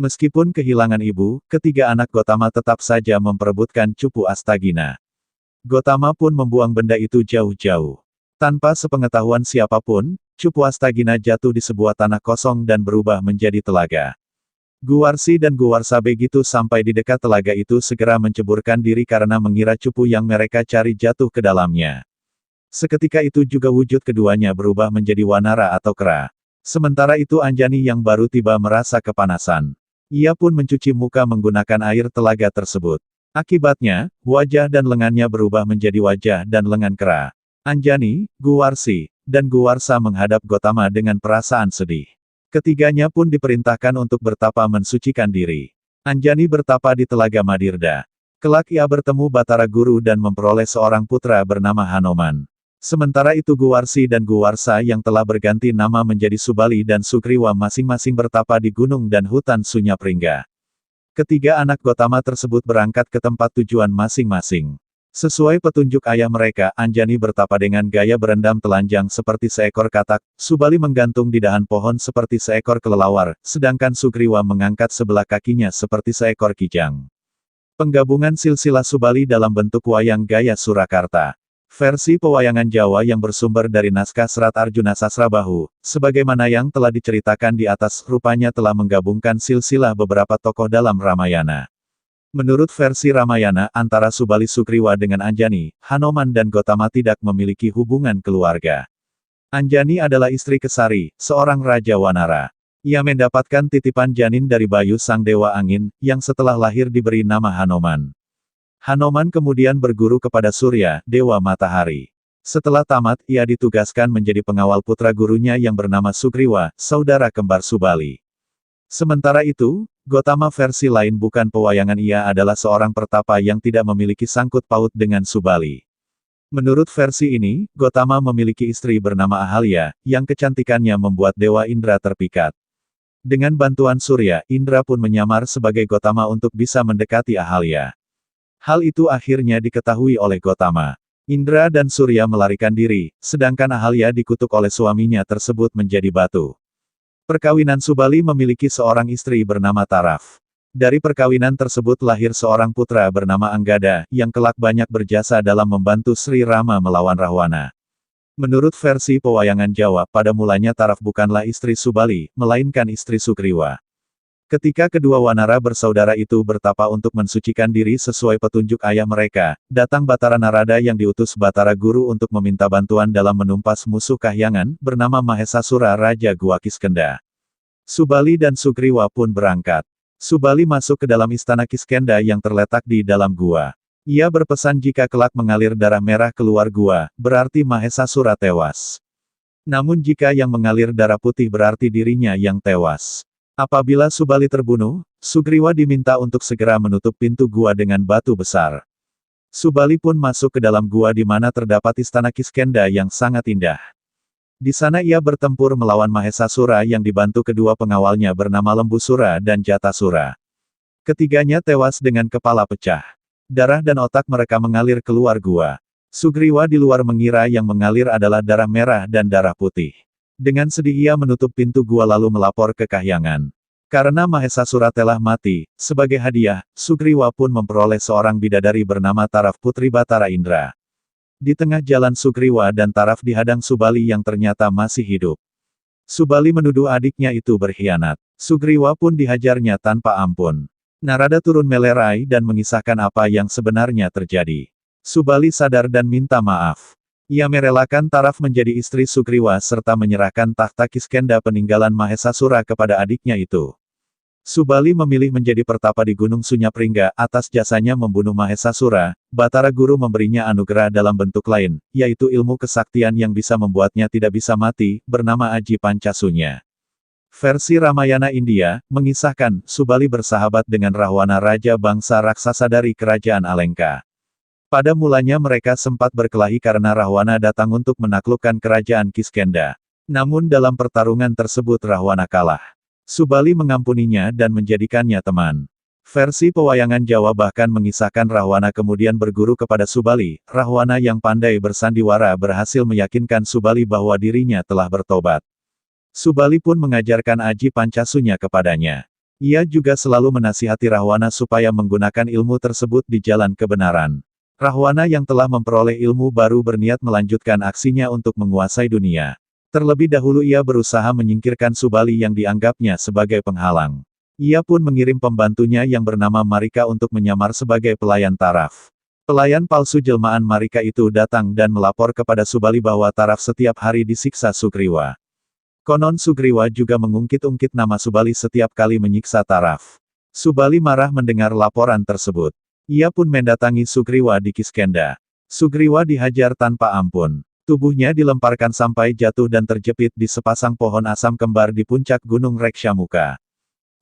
Meskipun kehilangan ibu, ketiga anak Gotama tetap saja memperebutkan cupu Astagina. Gotama pun membuang benda itu jauh-jauh. Tanpa sepengetahuan siapapun, cupu Astagina jatuh di sebuah tanah kosong dan berubah menjadi telaga. Guwarsi dan Guwarsa begitu sampai di dekat telaga itu segera menceburkan diri karena mengira cupu yang mereka cari jatuh ke dalamnya. Seketika itu juga wujud keduanya berubah menjadi wanara atau kera. Sementara itu Anjani yang baru tiba merasa kepanasan. Ia pun mencuci muka menggunakan air telaga tersebut. Akibatnya, wajah dan lengannya berubah menjadi wajah dan lengan kera. Anjani, Guwarsi, dan Guwarsa menghadap Gotama dengan perasaan sedih. Ketiganya pun diperintahkan untuk bertapa mensucikan diri. Anjani bertapa di Telaga Madirda. Kelak ia bertemu Batara Guru dan memperoleh seorang putra bernama Hanoman. Sementara itu Guwarsi dan Guwarsa yang telah berganti nama menjadi Subali dan Sugriwa masing-masing bertapa di gunung dan hutan Sunyapringga. Ketiga anak Gotama tersebut berangkat ke tempat tujuan masing-masing. Sesuai petunjuk ayah mereka, Anjani bertapa dengan gaya berendam telanjang seperti seekor katak, Subali menggantung di dahan pohon seperti seekor kelelawar, sedangkan Sugriwa mengangkat sebelah kakinya seperti seekor kijang. Penggabungan silsilah Subali dalam bentuk wayang gaya Surakarta. Versi pewayangan Jawa yang bersumber dari naskah Serat Arjuna Sasrabahu, sebagaimana yang telah diceritakan di atas, rupanya telah menggabungkan silsilah beberapa tokoh dalam Ramayana. Menurut versi Ramayana, antara Subali Sugriwa dengan Anjani, Hanoman dan Gotama tidak memiliki hubungan keluarga. Anjani adalah istri Kesari, seorang raja Wanara. Ia mendapatkan titipan janin dari Bayu sang dewa angin, yang setelah lahir diberi nama Hanoman. Hanoman kemudian berguru kepada Surya, dewa matahari. Setelah tamat, ia ditugaskan menjadi pengawal putra gurunya yang bernama Sugriwa, saudara kembar Subali. Sementara itu, Gotama versi lain bukan pewayangan, ia adalah seorang pertapa yang tidak memiliki sangkut paut dengan Subali. Menurut versi ini, Gotama memiliki istri bernama Ahalya, yang kecantikannya membuat Dewa Indra terpikat. Dengan bantuan Surya, Indra pun menyamar sebagai Gotama untuk bisa mendekati Ahalya. Hal itu akhirnya diketahui oleh Gotama. Indra dan Surya melarikan diri, sedangkan Ahalya dikutuk oleh suaminya tersebut menjadi batu. Perkawinan Subali memiliki seorang istri bernama Taraf. Dari perkawinan tersebut lahir seorang putra bernama Anggada, yang kelak banyak berjasa dalam membantu Sri Rama melawan Rahwana. Menurut versi pewayangan Jawa, pada mulanya Taraf bukanlah istri Subali, melainkan istri Sugriwa. Ketika kedua wanara bersaudara itu bertapa untuk mensucikan diri sesuai petunjuk ayah mereka, datang Batara Narada yang diutus Batara Guru untuk meminta bantuan dalam menumpas musuh kahyangan, bernama Mahesasura Raja Gua Kiskenda. Subali dan Sugriwa pun berangkat. Subali masuk ke dalam istana Kiskenda yang terletak di dalam gua. Ia berpesan jika kelak mengalir darah merah keluar gua, berarti Mahesasura tewas. Namun jika yang mengalir darah putih berarti dirinya yang tewas. Apabila Subali terbunuh, Sugriwa diminta untuk segera menutup pintu gua dengan batu besar. Subali pun masuk ke dalam gua di mana terdapat istana Kiskenda yang sangat indah. Di sana ia bertempur melawan Mahesasura yang dibantu kedua pengawalnya bernama Lembusura dan Jatasura. Ketiganya tewas dengan kepala pecah. Darah dan otak mereka mengalir keluar gua. Sugriwa di luar mengira yang mengalir adalah darah merah dan darah putih. Dengan sedih ia menutup pintu gua lalu melapor ke Kahyangan. Karena Mahesasura telah mati, sebagai hadiah, Sugriwa pun memperoleh seorang bidadari bernama Taraf Putri Batara Indra. Di tengah jalan Sugriwa dan Taraf dihadang Subali yang ternyata masih hidup. Subali menuduh adiknya itu berkhianat. Sugriwa pun dihajarnya tanpa ampun. Narada turun melerai dan mengisahkan apa yang sebenarnya terjadi. Subali sadar dan minta maaf. Ia merelakan Taraf menjadi istri Sugriwa serta menyerahkan tahta Kiskenda peninggalan Mahesasura kepada adiknya itu. Subali memilih menjadi pertapa di Gunung Sunyapringga atas jasanya membunuh Mahesasura. Batara Guru memberinya anugerah dalam bentuk lain, yaitu ilmu kesaktian yang bisa membuatnya tidak bisa mati, bernama Aji Pancasunya. Versi Ramayana India, mengisahkan, Subali bersahabat dengan Rahwana Raja bangsa raksasa dari kerajaan Alengka. Pada mulanya mereka sempat berkelahi karena Rahwana datang untuk menaklukkan kerajaan Kiskenda. Namun dalam pertarungan tersebut Rahwana kalah. Subali mengampuninya dan menjadikannya teman. Versi pewayangan Jawa bahkan mengisahkan Rahwana kemudian berguru kepada Subali. Rahwana yang pandai bersandiwara berhasil meyakinkan Subali bahwa dirinya telah bertobat. Subali pun mengajarkan Aji Pancasunya kepadanya. Ia juga selalu menasihati Rahwana supaya menggunakan ilmu tersebut di jalan kebenaran. Rahwana yang telah memperoleh ilmu baru berniat melanjutkan aksinya untuk menguasai dunia. Terlebih dahulu ia berusaha menyingkirkan Subali yang dianggapnya sebagai penghalang. Ia pun mengirim pembantunya yang bernama Marika untuk menyamar sebagai pelayan Taraf. Pelayan palsu jelmaan Marika itu datang dan melapor kepada Subali bahwa Taraf setiap hari disiksa Sugriwa. Konon Sugriwa juga mengungkit-ungkit nama Subali setiap kali menyiksa Taraf. Subali marah mendengar laporan tersebut. Ia pun mendatangi Sugriwa di Kiskenda. Sugriwa dihajar tanpa ampun. Tubuhnya dilemparkan sampai jatuh dan terjepit di sepasang pohon asam kembar di puncak Gunung Rekshamuka.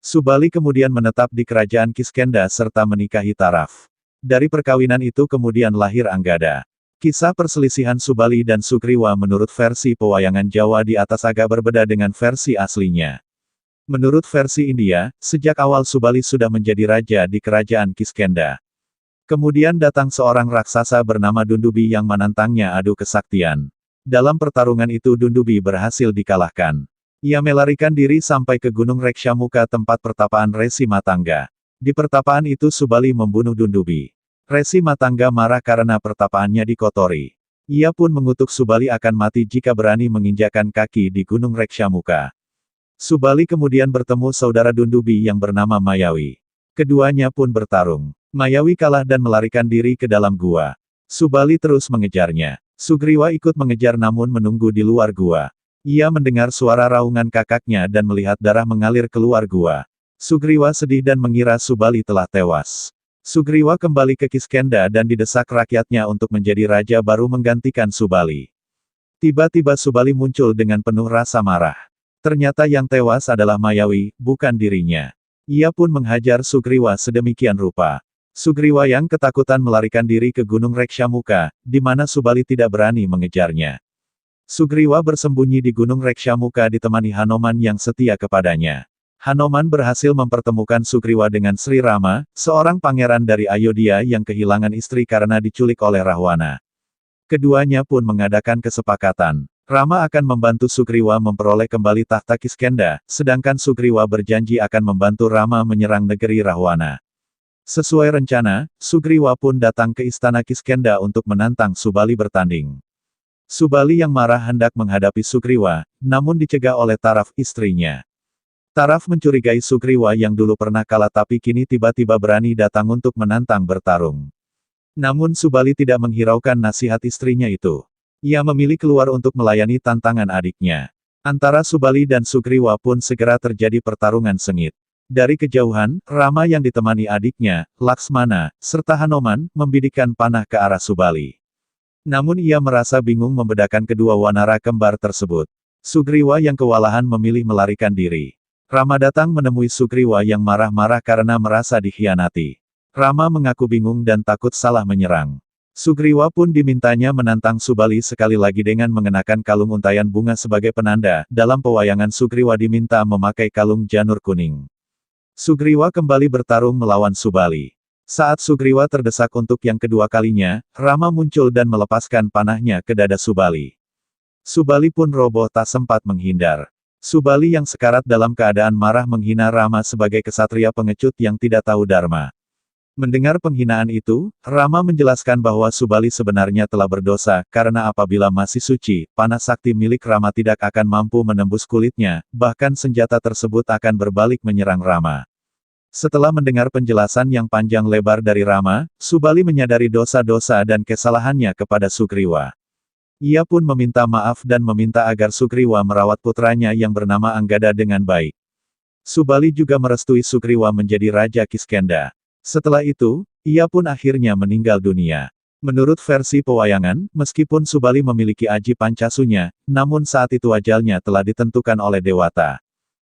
Subali kemudian menetap di kerajaan Kiskenda serta menikahi Taraf. Dari perkawinan itu kemudian lahir Anggada. Kisah perselisihan Subali dan Sugriwa menurut versi pewayangan Jawa di atas agak berbeda dengan versi aslinya. Menurut versi India, sejak awal Subali sudah menjadi raja di kerajaan Kiskenda. Kemudian datang seorang raksasa bernama Dundubi yang menantangnya adu kesaktian. Dalam pertarungan itu Dundubi berhasil dikalahkan. Ia melarikan diri sampai ke Gunung Rekshamuka tempat pertapaan Resi Matangga. Di pertapaan itu Subali membunuh Dundubi. Resi Matangga marah karena pertapaannya dikotori. Ia pun mengutuk Subali akan mati jika berani menginjakkan kaki di Gunung Rekshamuka. Subali kemudian bertemu saudara Dundubi yang bernama Mayawi. Keduanya pun bertarung. Mayawi kalah dan melarikan diri ke dalam gua. Subali terus mengejarnya. Sugriwa ikut mengejar namun menunggu di luar gua. Ia mendengar suara raungan kakaknya dan melihat darah mengalir keluar gua. Sugriwa sedih dan mengira Subali telah tewas. Sugriwa kembali ke Kiskenda dan didesak rakyatnya untuk menjadi raja baru menggantikan Subali. Tiba-tiba Subali muncul dengan penuh rasa marah. Ternyata yang tewas adalah Mayawi, bukan dirinya. Ia pun menghajar Sugriwa sedemikian rupa. Sugriwa yang ketakutan melarikan diri ke Gunung Rekshamuka, di mana Subali tidak berani mengejarnya. Sugriwa bersembunyi di Gunung Rekshamuka ditemani Hanoman yang setia kepadanya. Hanoman berhasil mempertemukan Sugriwa dengan Sri Rama, seorang pangeran dari Ayodhya yang kehilangan istri karena diculik oleh Rahwana. Keduanya pun mengadakan kesepakatan. Rama akan membantu Sugriwa memperoleh kembali tahta Kiskenda, sedangkan Sugriwa berjanji akan membantu Rama menyerang negeri Rahwana. Sesuai rencana, Sugriwa pun datang ke istana Kiskenda untuk menantang Subali bertanding. Subali yang marah hendak menghadapi Sugriwa, namun dicegah oleh Taraf istrinya. Taraf mencurigai Sugriwa yang dulu pernah kalah tapi kini tiba-tiba berani datang untuk menantang bertarung. Namun Subali tidak menghiraukan nasihat istrinya itu. Ia memilih keluar untuk melayani tantangan adiknya. Antara Subali dan Sugriwa pun segera terjadi pertarungan sengit. Dari kejauhan, Rama yang ditemani adiknya, Laksmana, serta Hanoman, membidikkan panah ke arah Subali. Namun ia merasa bingung membedakan kedua wanara kembar tersebut. Sugriwa yang kewalahan memilih melarikan diri. Rama datang menemui Sugriwa yang marah-marah karena merasa dikhianati. Rama mengaku bingung dan takut salah menyerang. Sugriwa pun dimintanya menantang Subali sekali lagi dengan mengenakan kalung untayan bunga sebagai penanda. Dalam pewayangan Sugriwa diminta memakai kalung janur kuning. Sugriwa kembali bertarung melawan Subali. Saat Sugriwa terdesak untuk yang kedua kalinya, Rama muncul dan melepaskan panahnya ke dada Subali. Subali pun roboh tak sempat menghindar. Subali yang sekarat dalam keadaan marah menghina Rama sebagai kesatria pengecut yang tidak tahu dharma. Mendengar penghinaan itu, Rama menjelaskan bahwa Subali sebenarnya telah berdosa, karena apabila masih suci, panas sakti milik Rama tidak akan mampu menembus kulitnya, bahkan senjata tersebut akan berbalik menyerang Rama. Setelah mendengar penjelasan yang panjang lebar dari Rama, Subali menyadari dosa-dosa dan kesalahannya kepada Sugriwa. Ia pun meminta maaf dan meminta agar Sugriwa merawat putranya yang bernama Anggada dengan baik. Subali juga merestui Sugriwa menjadi Raja Kiskenda. Setelah itu, ia pun akhirnya meninggal dunia. Menurut versi pewayangan, meskipun Subali memiliki aji pancasunya, namun saat itu ajalnya telah ditentukan oleh Dewata.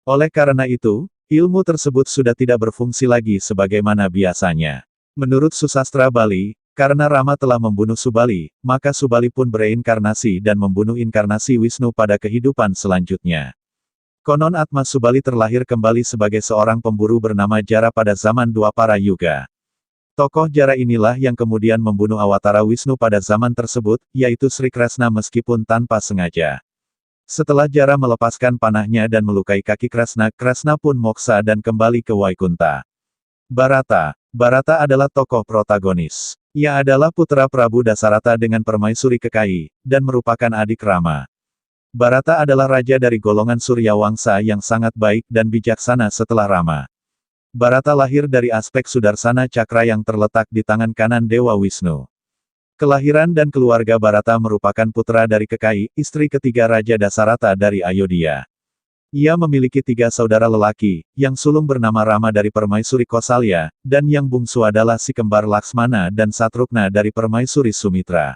Oleh karena itu, ilmu tersebut sudah tidak berfungsi lagi sebagaimana biasanya. Menurut susastra Bali, karena Rama telah membunuh Subali, maka Subali pun bereinkarnasi dan membunuh inkarnasi Wisnu pada kehidupan selanjutnya. Konon Atma Subali terlahir kembali sebagai seorang pemburu bernama Jara pada zaman Dwapara Yuga. Tokoh Jara inilah yang kemudian membunuh Awatara Wisnu pada zaman tersebut, yaitu Sri Kresna meskipun tanpa sengaja. Setelah Jara melepaskan panahnya dan melukai kaki Kresna, Kresna pun moksa dan kembali ke Waikunta. Barata adalah tokoh protagonis. Ia adalah putra Prabu Dasarata dengan permaisuri Kekayi, dan merupakan adik Rama. Barata adalah raja dari golongan Surya Wangsa yang sangat baik dan bijaksana setelah Rama. Barata lahir dari aspek Sudarsana Cakra yang terletak di tangan kanan Dewa Wisnu. Kelahiran dan keluarga Barata merupakan putra dari Kekayi, istri ketiga Raja Dasarata dari Ayodhya. Ia memiliki 3 saudara lelaki, yang sulung bernama Rama dari permaisuri Kosalya, dan yang bungsu adalah si kembar Laksmana dan Satrugna dari permaisuri Sumitra.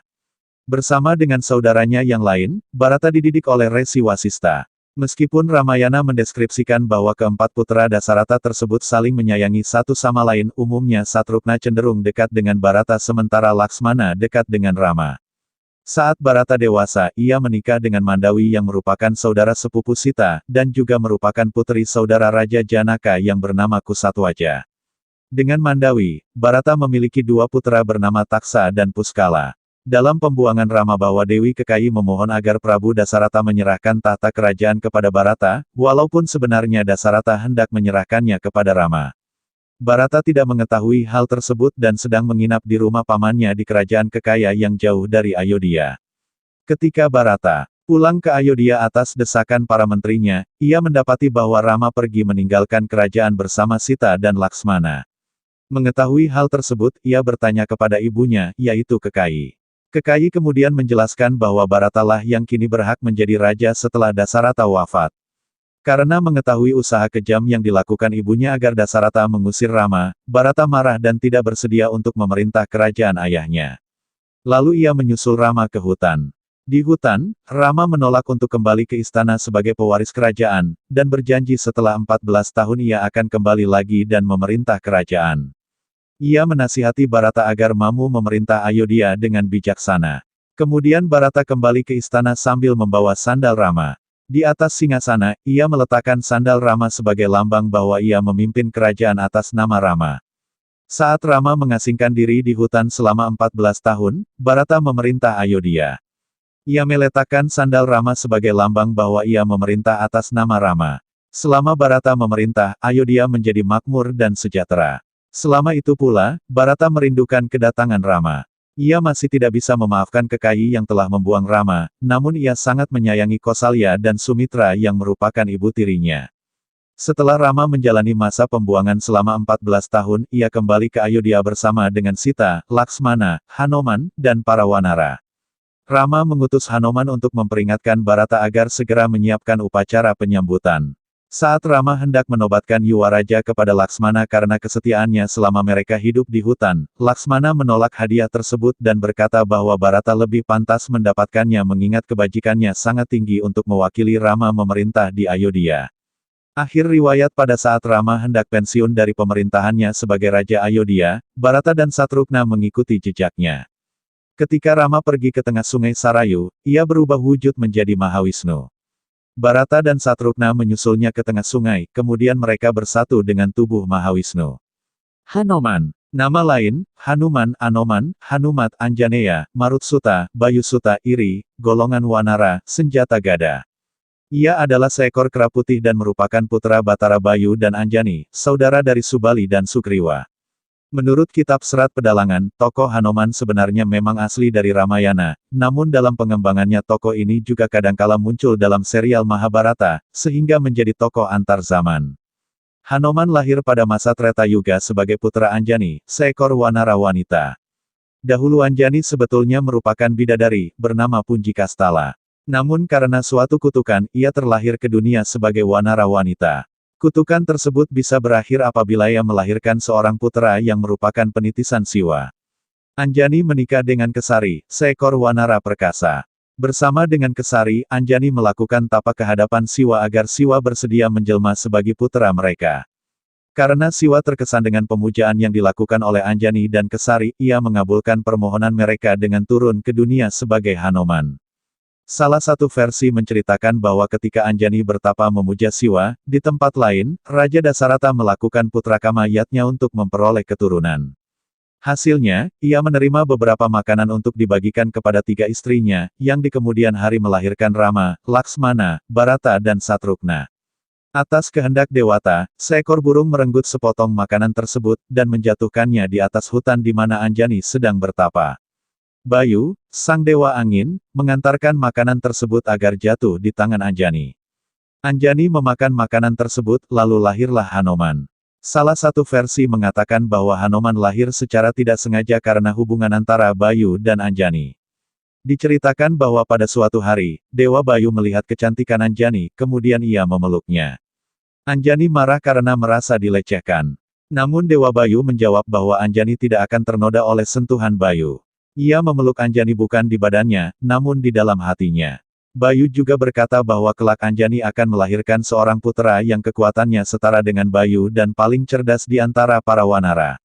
Bersama dengan saudaranya yang lain, Barata dididik oleh Resi Wasista. Meskipun Ramayana mendeskripsikan bahwa keempat putra Dasarata tersebut saling menyayangi satu sama lain, umumnya Satrugna cenderung dekat dengan Barata sementara Laksmana dekat dengan Rama. Saat Barata dewasa, ia menikah dengan Mandawi yang merupakan saudara sepupu Sita, dan juga merupakan putri saudara Raja Janaka yang bernama Kusatwaja. Dengan Mandawi, Barata memiliki 2 putra bernama Taksa dan Puskala. Dalam pembuangan Rama bahwa Dewi Kekayi memohon agar Prabu Dasarata menyerahkan tahta kerajaan kepada Barata, walaupun sebenarnya Dasarata hendak menyerahkannya kepada Rama. Barata tidak mengetahui hal tersebut dan sedang menginap di rumah pamannya di kerajaan Kekaya yang jauh dari Ayodhya. Ketika Barata pulang ke Ayodhya atas desakan para menterinya, ia mendapati bahwa Rama pergi meninggalkan kerajaan bersama Sita dan Laksmana. Mengetahui hal tersebut, ia bertanya kepada ibunya, yaitu Kekayi. Kekayi kemudian menjelaskan bahwa Baratalah yang kini berhak menjadi raja setelah Dasarata wafat. Karena mengetahui usaha kejam yang dilakukan ibunya agar Dasarata mengusir Rama, Barata marah dan tidak bersedia untuk memerintah kerajaan ayahnya. Lalu ia menyusul Rama ke hutan. Di hutan, Rama menolak untuk kembali ke istana sebagai pewaris kerajaan, dan berjanji setelah 14 tahun ia akan kembali lagi dan memerintah kerajaan. Ia menasihati Barata agar mampu memerintah Ayodhya dengan bijaksana. Kemudian Barata kembali ke istana sambil membawa sandal Rama. Di atas singgasana, ia meletakkan sandal Rama sebagai lambang bahwa ia memimpin kerajaan atas nama Rama. Saat Rama mengasingkan diri di hutan selama 14 tahun, Barata memerintah Ayodhya. Ia meletakkan sandal Rama sebagai lambang bahwa ia memerintah atas nama Rama. Selama Barata memerintah, Ayodhya menjadi makmur dan sejahtera. Selama itu pula, Barata merindukan kedatangan Rama. Ia masih tidak bisa memaafkan Kekayi yang telah membuang Rama, namun ia sangat menyayangi Kosalya dan Sumitra yang merupakan ibu tirinya. Setelah Rama menjalani masa pembuangan selama 14 tahun, ia kembali ke Ayodhya bersama dengan Sita, Laksmana, Hanoman, dan para wanara. Rama mengutus Hanoman untuk memperingatkan Barata agar segera menyiapkan upacara penyambutan. Saat Rama hendak menobatkan Yuwaraja kepada Laksmana karena kesetiaannya selama mereka hidup di hutan, Laksmana menolak hadiah tersebut dan berkata bahwa Barata lebih pantas mendapatkannya mengingat kebajikannya sangat tinggi untuk mewakili Rama memerintah di Ayodhya. Akhir riwayat pada saat Rama hendak pensiun dari pemerintahannya sebagai Raja Ayodhya, Barata dan Satrugna mengikuti jejaknya. Ketika Rama pergi ke tengah sungai Sarayu, ia berubah wujud menjadi Mahawisnu. Barata dan Satrugna menyusulnya ke tengah sungai, kemudian mereka bersatu dengan tubuh Mahawisnu. Hanoman Nama lain, Hanuman, Anoman, Hanumat, Anjaneya, Marutsuta, Bayusuta, Iri, golongan Wanara, senjata gada. Ia adalah seekor kera putih dan merupakan putra Batara Bayu dan Anjani, saudara dari Subali dan Sugriwa. Menurut kitab Serat Pedalangan, tokoh Hanoman sebenarnya memang asli dari Ramayana, namun dalam pengembangannya tokoh ini juga kadangkala muncul dalam serial Mahabharata, sehingga menjadi tokoh antar zaman. Hanoman lahir pada masa Treta Yuga sebagai putra Anjani, seekor wanara wanita. Dahulu Anjani sebetulnya merupakan bidadari, bernama Punjikastala. Namun karena suatu kutukan, ia terlahir ke dunia sebagai wanara wanita. Kutukan tersebut bisa berakhir apabila ia melahirkan seorang putra yang merupakan penitisan Siwa. Anjani menikah dengan Kesari, seekor wanara perkasa. Bersama dengan Kesari, Anjani melakukan tapa ke hadapan Siwa agar Siwa bersedia menjelma sebagai putra mereka. Karena Siwa terkesan dengan pemujaan yang dilakukan oleh Anjani dan Kesari, ia mengabulkan permohonan mereka dengan turun ke dunia sebagai Hanoman. Salah satu versi menceritakan bahwa ketika Anjani bertapa memuja Siwa, di tempat lain, Raja Dasarata melakukan putraka mayatnya untuk memperoleh keturunan. Hasilnya, ia menerima beberapa makanan untuk dibagikan kepada 3 istrinya, yang di kemudian hari melahirkan Rama, Laksmana, Bharata dan Satrugna. Atas kehendak Dewata, seekor burung merenggut sepotong makanan tersebut, dan menjatuhkannya di atas hutan di mana Anjani sedang bertapa. Bayu, sang dewa angin, mengantarkan makanan tersebut agar jatuh di tangan Anjani. Anjani memakan makanan tersebut, lalu lahirlah Hanoman. Salah satu versi mengatakan bahwa Hanoman lahir secara tidak sengaja karena hubungan antara Bayu dan Anjani. Diceritakan bahwa pada suatu hari, Dewa Bayu melihat kecantikan Anjani, kemudian ia memeluknya. Anjani marah karena merasa dilecehkan. Namun Dewa Bayu menjawab bahwa Anjani tidak akan ternoda oleh sentuhan Bayu. Ia memeluk Anjani bukan di badannya, namun di dalam hatinya. Bayu juga berkata bahwa kelak Anjani akan melahirkan seorang putra yang kekuatannya setara dengan Bayu dan paling cerdas di antara para wanara.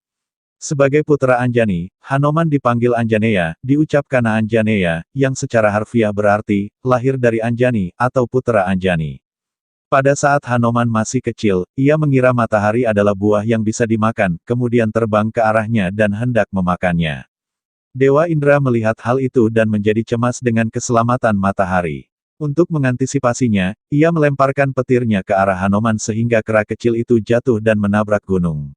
Sebagai putra Anjani, Hanoman dipanggil Anjaneya, diucapkan Anjaneya, yang secara harfiah berarti, lahir dari Anjani, atau putra Anjani. Pada saat Hanoman masih kecil, ia mengira matahari adalah buah yang bisa dimakan, kemudian terbang ke arahnya dan hendak memakannya. Dewa Indra melihat hal itu dan menjadi cemas dengan keselamatan matahari. Untuk mengantisipasinya, ia melemparkan petirnya ke arah Hanoman sehingga kera kecil itu jatuh dan menabrak gunung.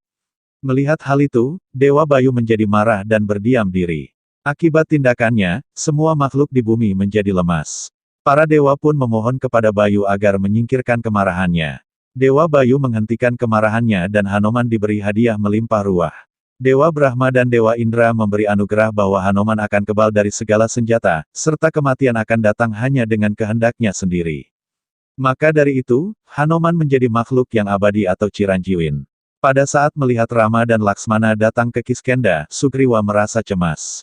Melihat hal itu, Dewa Bayu menjadi marah dan berdiam diri. Akibat tindakannya, semua makhluk di bumi menjadi lemas. Para dewa pun memohon kepada Bayu agar menyingkirkan kemarahannya. Dewa Bayu menghentikan kemarahannya dan Hanoman diberi hadiah melimpah ruah. Dewa Brahma dan Dewa Indra memberi anugerah bahwa Hanoman akan kebal dari segala senjata, serta kematian akan datang hanya dengan kehendaknya sendiri. Maka dari itu, Hanoman menjadi makhluk yang abadi atau Ciranjiwin. Pada saat melihat Rama dan Laksmana datang ke Kiskenda, Sugriwa merasa cemas.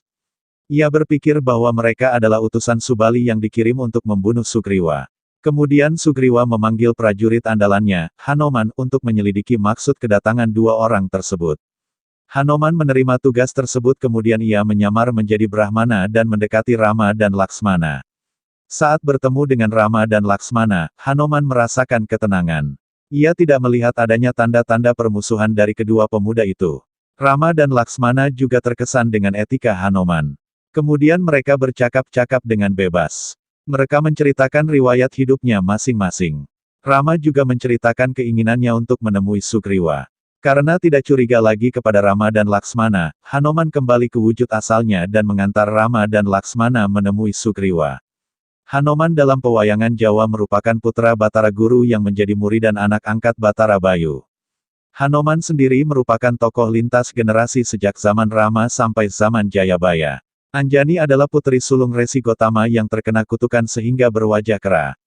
Ia berpikir bahwa mereka adalah utusan Subali yang dikirim untuk membunuh Sugriwa. Kemudian Sugriwa memanggil prajurit andalannya, Hanoman, untuk menyelidiki maksud kedatangan 2 orang tersebut. Hanoman menerima tugas tersebut kemudian ia menyamar menjadi Brahmana dan mendekati Rama dan Laksmana. Saat bertemu dengan Rama dan Laksmana, Hanoman merasakan ketenangan. Ia tidak melihat adanya tanda-tanda permusuhan dari kedua pemuda itu. Rama dan Laksmana juga terkesan dengan etika Hanoman. Kemudian mereka bercakap-cakap dengan bebas. Mereka menceritakan riwayat hidupnya masing-masing. Rama juga menceritakan keinginannya untuk menemui Sugriwa. Karena tidak curiga lagi kepada Rama dan Laksmana, Hanoman kembali ke wujud asalnya dan mengantar Rama dan Laksmana menemui Sugriwa. Hanoman dalam pewayangan Jawa merupakan putra Batara Guru yang menjadi murid dan anak angkat Batara Bayu. Hanoman sendiri merupakan tokoh lintas generasi sejak zaman Rama sampai zaman Jayabaya. Anjani adalah putri sulung Resi Gotama yang terkena kutukan sehingga berwajah kera.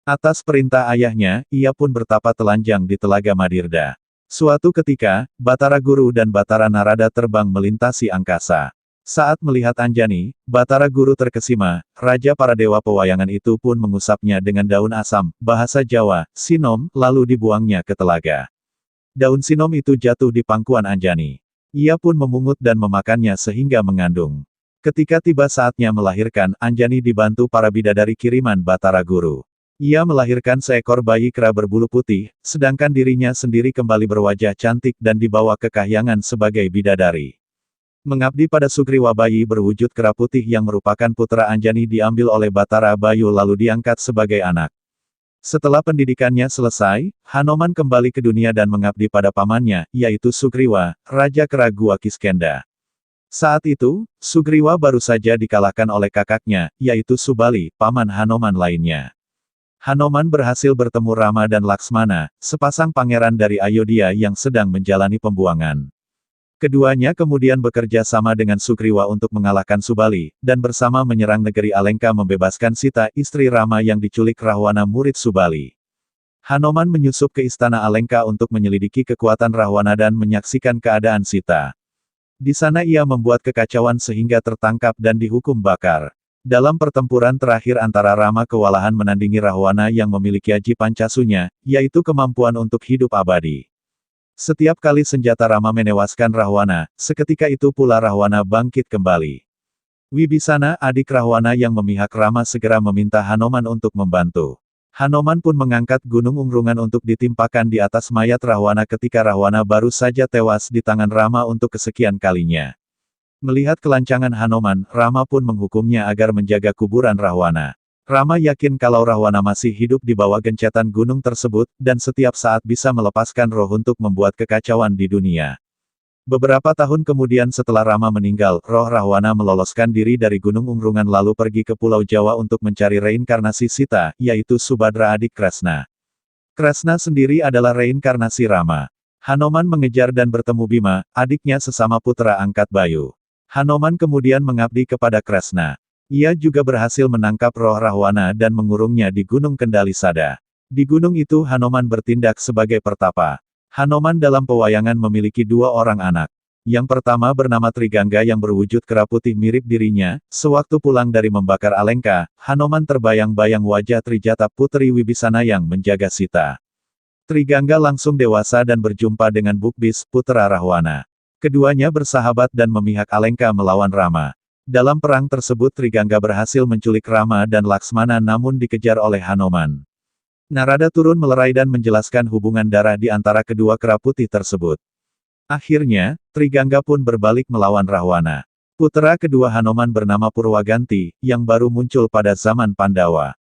Atas perintah ayahnya, ia pun bertapa telanjang di Telaga Madirda. Suatu ketika, Batara Guru dan Batara Narada terbang melintasi angkasa. Saat melihat Anjani, Batara Guru terkesima, Raja para dewa pewayangan itu pun mengusapnya dengan daun asam, bahasa Jawa, sinom, lalu dibuangnya ke telaga. Daun sinom itu jatuh di pangkuan Anjani. Ia pun memungut dan memakannya sehingga mengandung. Ketika tiba saatnya melahirkan, Anjani dibantu para bidadari kiriman Batara Guru. Ia melahirkan seekor bayi kera berbulu putih, sedangkan dirinya sendiri kembali berwajah cantik dan dibawa ke kahyangan sebagai bidadari. Mengabdi pada Sugriwa, bayi berwujud kera putih yang merupakan putra Anjani diambil oleh Batara Bayu lalu diangkat sebagai anak. Setelah pendidikannya selesai, Hanoman kembali ke dunia dan mengabdi pada pamannya, yaitu Sugriwa, Raja Kera Gua Kiskenda. Saat itu, Sugriwa baru saja dikalahkan oleh kakaknya, yaitu Subali, paman Hanoman lainnya. Hanoman berhasil bertemu Rama dan Laksmana, sepasang pangeran dari Ayodhya yang sedang menjalani pembuangan. Keduanya kemudian bekerja sama dengan Sugriwa untuk mengalahkan Subali, dan bersama menyerang negeri Alengka membebaskan Sita, istri Rama yang diculik Rahwana, murid Subali. Hanoman menyusup ke istana Alengka untuk menyelidiki kekuatan Rahwana dan menyaksikan keadaan Sita. Di sana ia membuat kekacauan sehingga tertangkap dan dihukum bakar. Dalam pertempuran terakhir antara Rama kewalahan menandingi Rahwana yang memiliki aji pancasunya, yaitu kemampuan untuk hidup abadi. Setiap kali senjata Rama menewaskan Rahwana, seketika itu pula Rahwana bangkit kembali. Wibisana, adik Rahwana yang memihak Rama, segera meminta Hanoman untuk membantu. Hanoman pun mengangkat gunung Ungrungan untuk ditimpakan di atas mayat Rahwana ketika Rahwana baru saja tewas di tangan Rama untuk kesekian kalinya. Melihat kelancangan Hanoman, Rama pun menghukumnya agar menjaga kuburan Rahwana. Rama yakin kalau Rahwana masih hidup di bawah gencetan gunung tersebut, dan setiap saat bisa melepaskan roh untuk membuat kekacauan di dunia. Beberapa tahun kemudian setelah Rama meninggal, roh Rahwana meloloskan diri dari gunung Ungrungan lalu pergi ke Pulau Jawa untuk mencari reinkarnasi Sita, yaitu Subadra adik Kresna. Kresna sendiri adalah reinkarnasi Rama. Hanoman mengejar dan bertemu Bima, adiknya sesama putra angkat Bayu. Hanoman kemudian mengabdi kepada Kresna. Ia juga berhasil menangkap roh Rahwana dan mengurungnya di Gunung Kendalisada. Di gunung itu Hanoman bertindak sebagai pertapa. Hanoman dalam pewayangan memiliki dua orang anak. Yang pertama bernama Trigangga yang berwujud kera putih mirip dirinya. Sewaktu pulang dari membakar Alengka, Hanoman terbayang-bayang wajah Trijata, putri Wibisana yang menjaga Sita. Trigangga langsung dewasa dan berjumpa dengan Bukbis, putra Rahwana. Keduanya bersahabat dan memihak Alengka melawan Rama. Dalam perang tersebut Trigangga berhasil menculik Rama dan Laksmana namun dikejar oleh Hanoman. Narada turun melerai dan menjelaskan hubungan darah di antara kedua kera putih tersebut. Akhirnya, Trigangga pun berbalik melawan Rahwana. Putra kedua Hanoman bernama Purwaganti, yang baru muncul pada zaman Pandawa.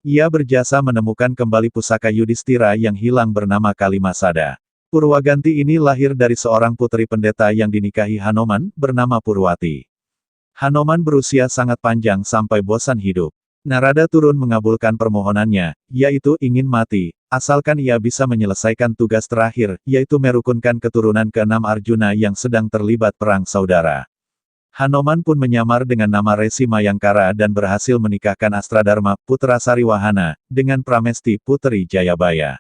Ia berjasa menemukan kembali pusaka Yudhistira yang hilang bernama Kalimasada. Purwaganti ini lahir dari seorang putri pendeta yang dinikahi Hanoman, bernama Purwati. Hanoman berusia sangat panjang sampai bosan hidup. Narada turun mengabulkan permohonannya, yaitu ingin mati, asalkan ia bisa menyelesaikan tugas terakhir, yaitu merukunkan keturunan ke-6 Arjuna yang sedang terlibat perang saudara. Hanoman pun menyamar dengan nama Resi Mayangkara dan berhasil menikahkan Astradharma, putra Sariwahana, dengan Pramesti, putri Jayabaya.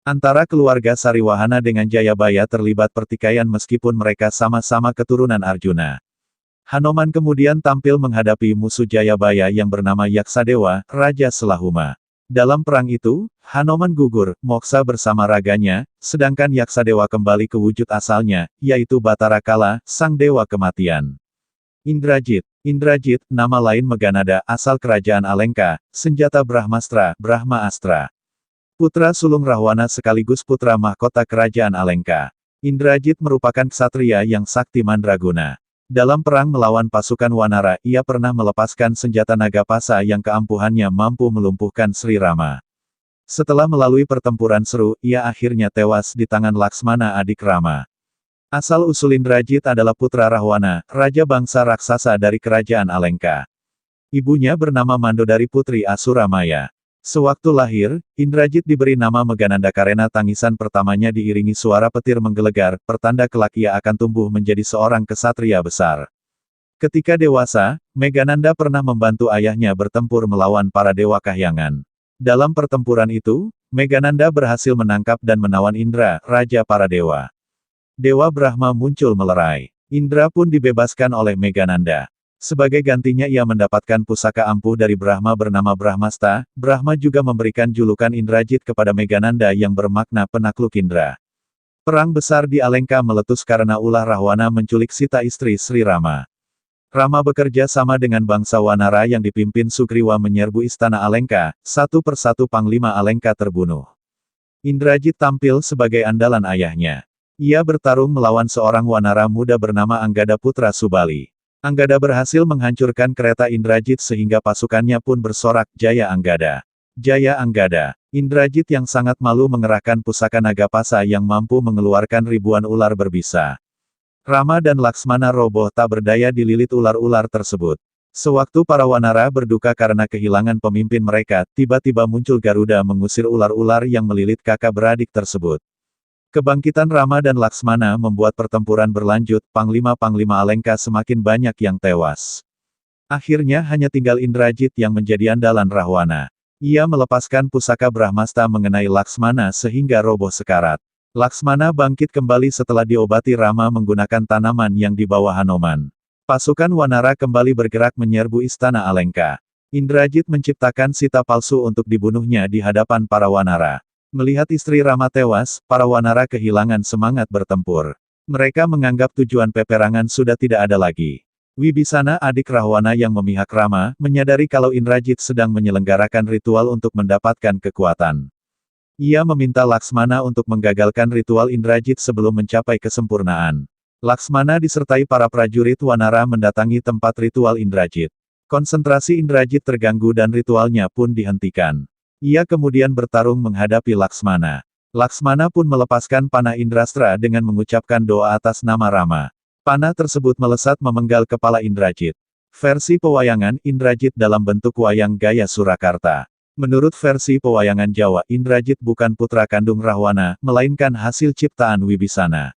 Antara keluarga Sariwahana dengan Jayabaya terlibat pertikaian meskipun mereka sama-sama keturunan Arjuna. Hanoman kemudian tampil menghadapi musuh Jayabaya yang bernama Yaksadewa, Raja Selahuma. Dalam perang itu, Hanoman gugur, moksa bersama raganya, sedangkan Yaksadewa kembali ke wujud asalnya, yaitu Batara Kala, sang dewa kematian. Indrajit. Indrajit, nama lain Meganada, asal kerajaan Alengka, senjata Brahmastra, Brahma Astra. Putra sulung Rahwana sekaligus putra mahkota kerajaan Alengka. Indrajit merupakan ksatria yang sakti mandraguna. Dalam perang melawan pasukan Wanara, ia pernah melepaskan senjata Nagapasa yang keampuhannya mampu melumpuhkan Sri Rama. Setelah melalui pertempuran seru, ia akhirnya tewas di tangan Laksmana adik Rama. Asal-usul Indrajit adalah putra Rahwana, raja bangsa raksasa dari kerajaan Alengka. Ibunya bernama Mandodari putri Asuramaya. Sewaktu lahir, Indrajit diberi nama Megananda karena tangisan pertamanya diiringi suara petir menggelegar, pertanda kelak ia akan tumbuh menjadi seorang kesatria besar. Ketika dewasa, Megananda pernah membantu ayahnya bertempur melawan para dewa kahyangan. Dalam pertempuran itu, Megananda berhasil menangkap dan menawan Indra, raja para dewa. Dewa Brahma muncul melerai. Indra pun dibebaskan oleh Megananda. Sebagai gantinya ia mendapatkan pusaka ampuh dari Brahma bernama Brahmasta. Brahma juga memberikan julukan Indrajit kepada Megananda yang bermakna penakluk Indra. Perang besar di Alengka meletus karena ulah Rahwana menculik Sita istri Sri Rama. Rama bekerja sama dengan bangsa Wanara yang dipimpin Sugriwa menyerbu istana Alengka, satu persatu Panglima Alengka terbunuh. Indrajit tampil sebagai andalan ayahnya. Ia bertarung melawan seorang Wanara muda bernama Anggada putra Subali. Anggada berhasil menghancurkan kereta Indrajit sehingga pasukannya pun bersorak, Jaya Anggada. Jaya Anggada. Indrajit yang sangat malu mengerahkan pusaka Nagapasa yang mampu mengeluarkan ribuan ular berbisa. Rama dan Laksmana roboh tak berdaya dililit ular-ular tersebut. Sewaktu para Wanara berduka karena kehilangan pemimpin mereka, tiba-tiba muncul Garuda mengusir ular-ular yang melilit kakak beradik tersebut. Kebangkitan Rama dan Laksmana membuat pertempuran berlanjut, panglima-panglima Alengka semakin banyak yang tewas. Akhirnya hanya tinggal Indrajit yang menjadi andalan Rahwana. Ia melepaskan pusaka Brahmasta mengenai Laksmana sehingga roboh sekarat. Laksmana bangkit kembali setelah diobati Rama menggunakan tanaman yang dibawa Hanoman. Pasukan Wanara kembali bergerak menyerbu istana Alengka. Indrajit menciptakan Sita palsu untuk dibunuhnya di hadapan para Wanara. Melihat istri Rama tewas, para Wanara kehilangan semangat bertempur. Mereka menganggap tujuan peperangan sudah tidak ada lagi. Wibisana adik Rahwana yang memihak Rama, menyadari kalau Indrajit sedang menyelenggarakan ritual untuk mendapatkan kekuatan. Ia meminta Laksmana untuk menggagalkan ritual Indrajit sebelum mencapai kesempurnaan. Laksmana disertai para prajurit Wanara mendatangi tempat ritual Indrajit. Konsentrasi Indrajit terganggu dan ritualnya pun dihentikan. Ia kemudian bertarung menghadapi Laksmana. Laksmana pun melepaskan panah Indrastra dengan mengucapkan doa atas nama Rama. Panah tersebut melesat memenggal kepala Indrajit. Versi pewayangan Indrajit dalam bentuk wayang gaya Surakarta. Menurut versi pewayangan Jawa, Indrajit bukan putra kandung Rahwana, melainkan hasil ciptaan Wibisana.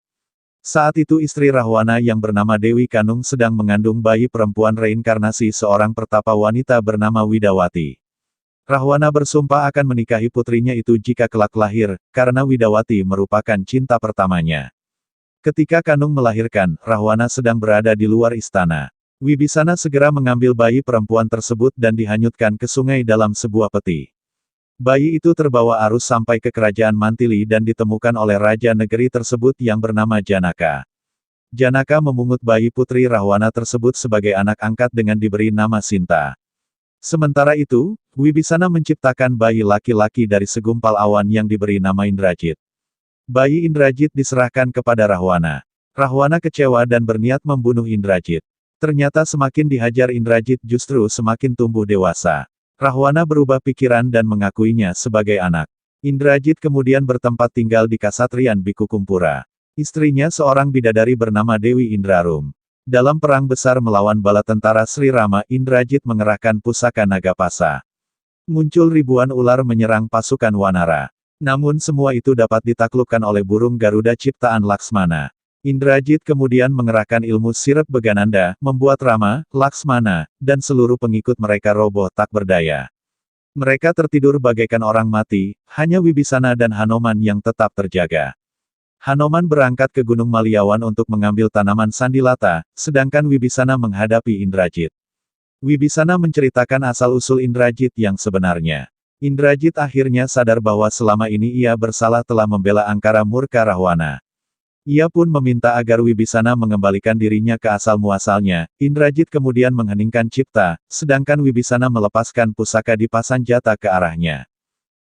Saat itu istri Rahwana yang bernama Dewi Kanung sedang mengandung bayi perempuan reinkarnasi seorang pertapa wanita bernama Widawati. Rahwana bersumpah akan menikahi putrinya itu jika kelak lahir, karena Widawati merupakan cinta pertamanya. Ketika Kanung melahirkan, Rahwana sedang berada di luar istana. Wibisana segera mengambil bayi perempuan tersebut dan dihanyutkan ke sungai dalam sebuah peti. Bayi itu terbawa arus sampai ke kerajaan Mantili dan ditemukan oleh raja negeri tersebut yang bernama Janaka. Janaka memungut bayi putri Rahwana tersebut sebagai anak angkat dengan diberi nama Sinta. Sementara itu, Wibisana menciptakan bayi laki-laki dari segumpal awan yang diberi nama Indrajit. Bayi Indrajit diserahkan kepada Rahwana. Rahwana kecewa dan berniat membunuh Indrajit. Ternyata semakin dihajar Indrajit justru semakin tumbuh dewasa. Rahwana berubah pikiran dan mengakuinya sebagai anak. Indrajit kemudian bertempat tinggal di Kasatrian Bikukumpura. Istrinya seorang bidadari bernama Dewi Indrarum. Dalam perang besar melawan bala tentara Sri Rama, Indrajit mengerahkan pusaka Nagapasa. Muncul ribuan ular menyerang pasukan Wanara. Namun semua itu dapat ditaklukkan oleh burung Garuda ciptaan Laksmana. Indrajit kemudian mengerahkan ilmu sirep Begananda, membuat Rama, Laksmana, dan seluruh pengikut mereka roboh tak berdaya. Mereka tertidur bagaikan orang mati, hanya Wibisana dan Hanoman yang tetap terjaga. Hanoman berangkat ke Gunung Maliawan untuk mengambil tanaman Sandilata, sedangkan Wibisana menghadapi Indrajit. Wibisana menceritakan asal-usul Indrajit yang sebenarnya. Indrajit akhirnya sadar bahwa selama ini ia bersalah telah membela angkara murka Rahwana. Ia pun meminta agar Wibisana mengembalikan dirinya ke asal-muasalnya. Indrajit kemudian mengheningkan cipta, sedangkan Wibisana melepaskan pusaka di Pasanjata ke arahnya.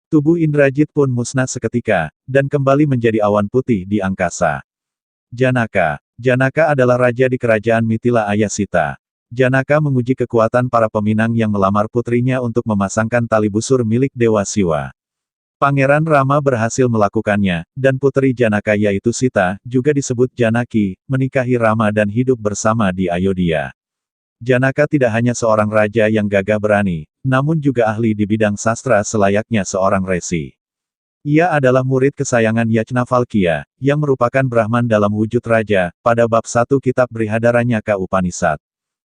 Tubuh Indrajit pun musnah seketika, dan kembali menjadi awan putih di angkasa. Janaka. Janaka adalah raja di kerajaan Mitila Ayasita. Janaka menguji kekuatan para peminang yang melamar putrinya untuk memasangkan tali busur milik Dewa Siwa. Pangeran Rama berhasil melakukannya, dan putri Janaka yaitu Sita, juga disebut Janaki, menikahi Rama dan hidup bersama di Ayodhya. Janaka tidak hanya seorang raja yang gagah berani, namun juga ahli di bidang sastra selayaknya seorang resi. Ia adalah murid kesayangan Yajnavalkya, yang merupakan Brahman dalam wujud raja, pada bab 1 kitab Brihadaranyaka Upanishad.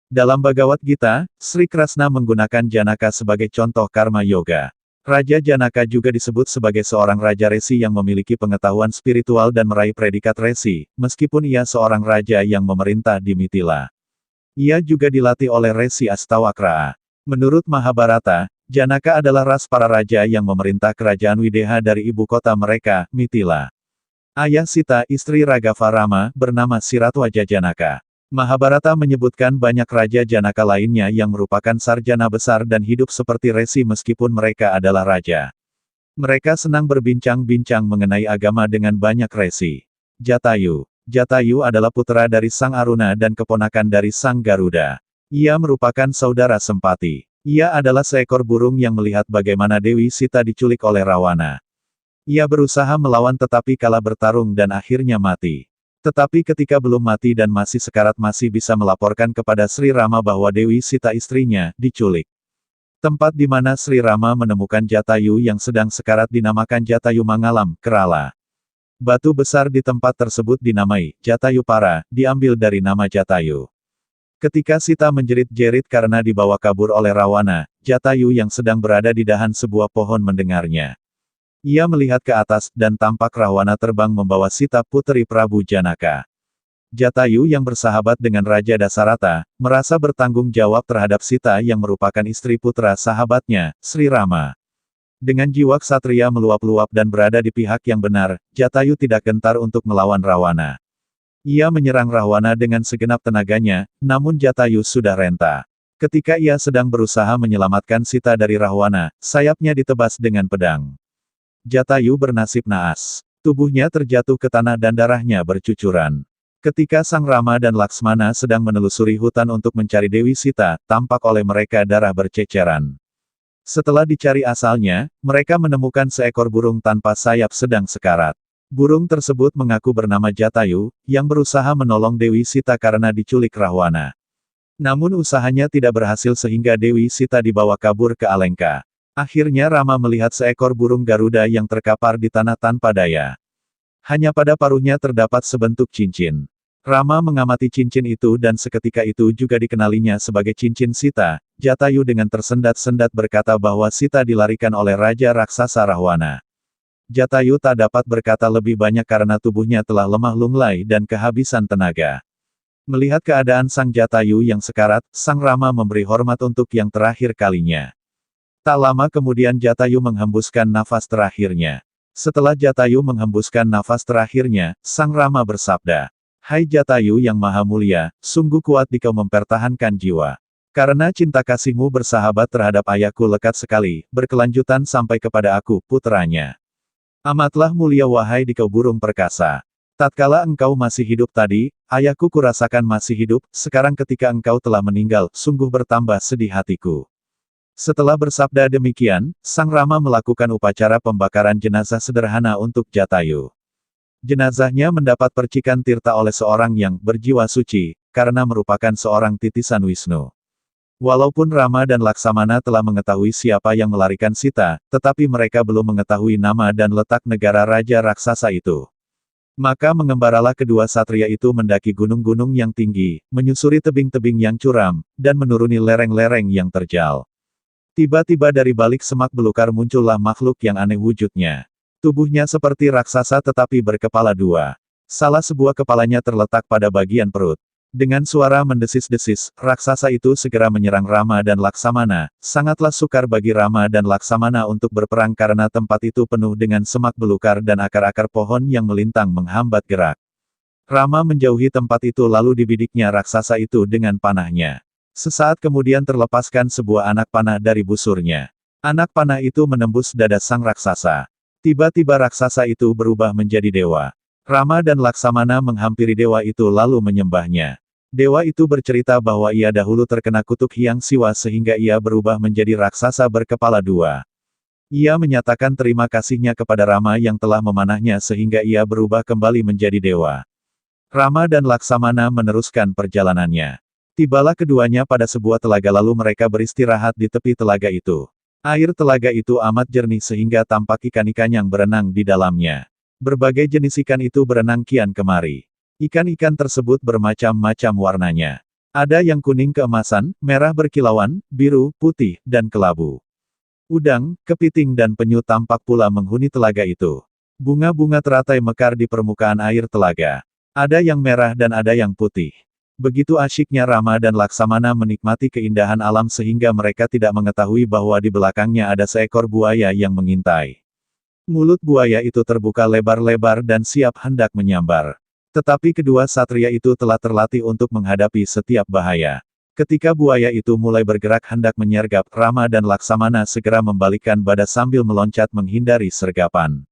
Dalam Bhagavad Gita, Sri Krishna menggunakan Janaka sebagai contoh karma yoga. Raja Janaka juga disebut sebagai seorang raja resi yang memiliki pengetahuan spiritual dan meraih predikat resi, meskipun ia seorang raja yang memerintah di Mitila. Ia juga dilatih oleh Resi Astawakra. Menurut Mahabharata, Janaka adalah ras para raja yang memerintah kerajaan Wideha dari ibu kota mereka, Mitila. Ayah Sita, istri Raghava Rama, bernama Siratwaja Janaka. Mahabharata menyebutkan banyak raja Janaka lainnya yang merupakan sarjana besar dan hidup seperti resi meskipun mereka adalah raja. Mereka senang berbincang-bincang mengenai agama dengan banyak resi. Jatayu. Jatayu adalah putra dari Sang Aruna dan keponakan dari Sang Garuda. Ia merupakan saudara sempati. Ia adalah seekor burung yang melihat bagaimana Dewi Sita diculik oleh Rawana. Ia berusaha melawan tetapi kalah bertarung dan akhirnya mati. Tetapi ketika belum mati dan masih sekarat masih bisa melaporkan kepada Sri Rama bahwa Dewi Sita istrinya, diculik. Tempat di mana Sri Rama menemukan Jatayu yang sedang sekarat dinamakan Jatayu Mangalam, Kerala. Batu besar di tempat tersebut dinamai Jatayu Para, diambil dari nama Jatayu. Ketika Sita menjerit-jerit karena dibawa kabur oleh Rawana, Jatayu yang sedang berada di dahan sebuah pohon mendengarnya. Ia melihat ke atas, dan tampak Rawana terbang membawa Sita putri Prabu Janaka. Jatayu yang bersahabat dengan Raja Dasarata, merasa bertanggung jawab terhadap Sita yang merupakan istri putra sahabatnya, Sri Rama. Dengan jiwa ksatria meluap-luap dan berada di pihak yang benar, Jatayu tidak gentar untuk melawan Rawana. Ia menyerang Rawana dengan segenap tenaganya, namun Jatayu sudah renta. Ketika ia sedang berusaha menyelamatkan Sita dari Rawana, sayapnya ditebas dengan pedang. Jatayu bernasib naas. Tubuhnya terjatuh ke tanah dan darahnya bercucuran. Ketika Sang Rama dan Laksmana sedang menelusuri hutan untuk mencari Dewi Sita, tampak oleh mereka darah berceceran. Setelah dicari asalnya, mereka menemukan seekor burung tanpa sayap sedang sekarat. Burung tersebut mengaku bernama Jatayu, yang berusaha menolong Dewi Sita karena diculik Rahwana. Namun usahanya tidak berhasil sehingga Dewi Sita dibawa kabur ke Alengka. Akhirnya Rama melihat seekor burung Garuda yang terkapar di tanah tanpa daya. Hanya pada paruhnya terdapat sebentuk cincin. Rama mengamati cincin itu dan seketika itu juga dikenalinya sebagai cincin Sita. Jatayu dengan tersendat-sendat berkata bahwa Sita dilarikan oleh Raja Raksasa Rahwana. Jatayu tak dapat berkata lebih banyak karena tubuhnya telah lemah lunglai dan kehabisan tenaga. Melihat keadaan Sang Jatayu yang sekarat, Sang Rama memberi hormat untuk yang terakhir kalinya. Tak lama kemudian Jatayu menghembuskan nafas terakhirnya. Setelah Jatayu menghembuskan nafas terakhirnya, Sang Rama bersabda, "Hai Jatayu yang maha mulia, sungguh kuat dikau mempertahankan jiwa. Karena cinta kasihmu bersahabat terhadap ayahku lekat sekali, berkelanjutan sampai kepada aku, putranya. Amatlah mulia wahai dikau burung perkasa. Tatkala engkau masih hidup tadi, ayahku kurasakan masih hidup, sekarang ketika engkau telah meninggal, sungguh bertambah sedih hatiku." Setelah bersabda demikian, Sang Rama melakukan upacara pembakaran jenazah sederhana untuk Jatayu. Jenazahnya mendapat percikan tirta oleh seorang yang berjiwa suci, karena merupakan seorang titisan Wisnu. Walaupun Rama dan Laksamana telah mengetahui siapa yang melarikan Sita, tetapi mereka belum mengetahui nama dan letak negara Raja Raksasa itu. Maka mengembaralah kedua satria itu mendaki gunung-gunung yang tinggi, menyusuri tebing-tebing yang curam, dan menuruni lereng-lereng yang terjal. Tiba-tiba dari balik semak belukar muncullah makhluk yang aneh wujudnya. Tubuhnya seperti raksasa tetapi berkepala dua. Salah sebuah kepalanya terletak pada bagian perut. Dengan suara mendesis-desis, raksasa itu segera menyerang Rama dan Laksamana. Sangatlah sukar bagi Rama dan Laksamana untuk berperang karena tempat itu penuh dengan semak belukar dan akar-akar pohon yang melintang menghambat gerak. Rama menjauhi tempat itu lalu dibidiknya raksasa itu dengan panahnya. Sesaat kemudian terlepaskan sebuah anak panah dari busurnya. Anak panah itu menembus dada sang raksasa. Tiba-tiba raksasa itu berubah menjadi dewa. Rama dan Laksamana menghampiri dewa itu lalu menyembahnya. Dewa itu bercerita bahwa ia dahulu terkena kutuk Hyang Siwa sehingga ia berubah menjadi raksasa berkepala dua. Ia menyatakan terima kasihnya kepada Rama yang telah memanahnya sehingga ia berubah kembali menjadi dewa. Rama dan Laksamana meneruskan perjalanannya. Tibalah keduanya pada sebuah telaga lalu mereka beristirahat di tepi telaga itu. Air telaga itu amat jernih sehingga tampak ikan-ikan yang berenang di dalamnya. Berbagai jenis ikan itu berenang kian kemari. Ikan-ikan tersebut bermacam-macam warnanya. Ada yang kuning keemasan, merah berkilauan, biru, putih, dan kelabu. Udang, kepiting dan penyu tampak pula menghuni telaga itu. Bunga-bunga teratai mekar di permukaan air telaga. Ada yang merah dan ada yang putih. Begitu asyiknya Rama dan Laksamana menikmati keindahan alam sehingga mereka tidak mengetahui bahwa di belakangnya ada seekor buaya yang mengintai. Mulut buaya itu terbuka lebar-lebar dan siap hendak menyambar. Tetapi kedua satria itu telah terlatih untuk menghadapi setiap bahaya. Ketika buaya itu mulai bergerak hendak menyergap, Rama dan Laksamana segera membalikkan badan sambil meloncat menghindari sergapan.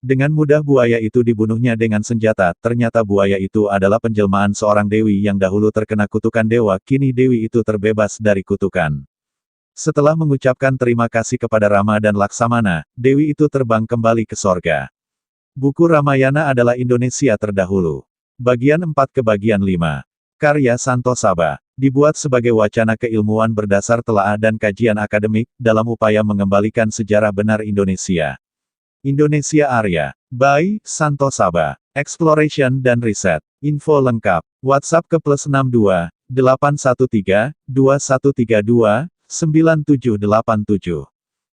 Dengan mudah buaya itu dibunuhnya dengan senjata. Ternyata buaya itu adalah penjelmaan seorang dewi yang dahulu terkena kutukan dewa, kini dewi itu terbebas dari kutukan. Setelah mengucapkan terima kasih kepada Rama dan Laksamana, dewi itu terbang kembali ke sorga. Buku Ramayana adalah Indonesia terdahulu. Bagian 4 ke bagian 5. Karya Santo Saba. Dibuat sebagai wacana keilmuan berdasar telaah dan kajian akademik, dalam upaya mengembalikan sejarah benar Indonesia. Indonesia Arya. By Santo Saba. Exploration dan Riset. Info lengkap. WhatsApp ke +62 813 2132 9787.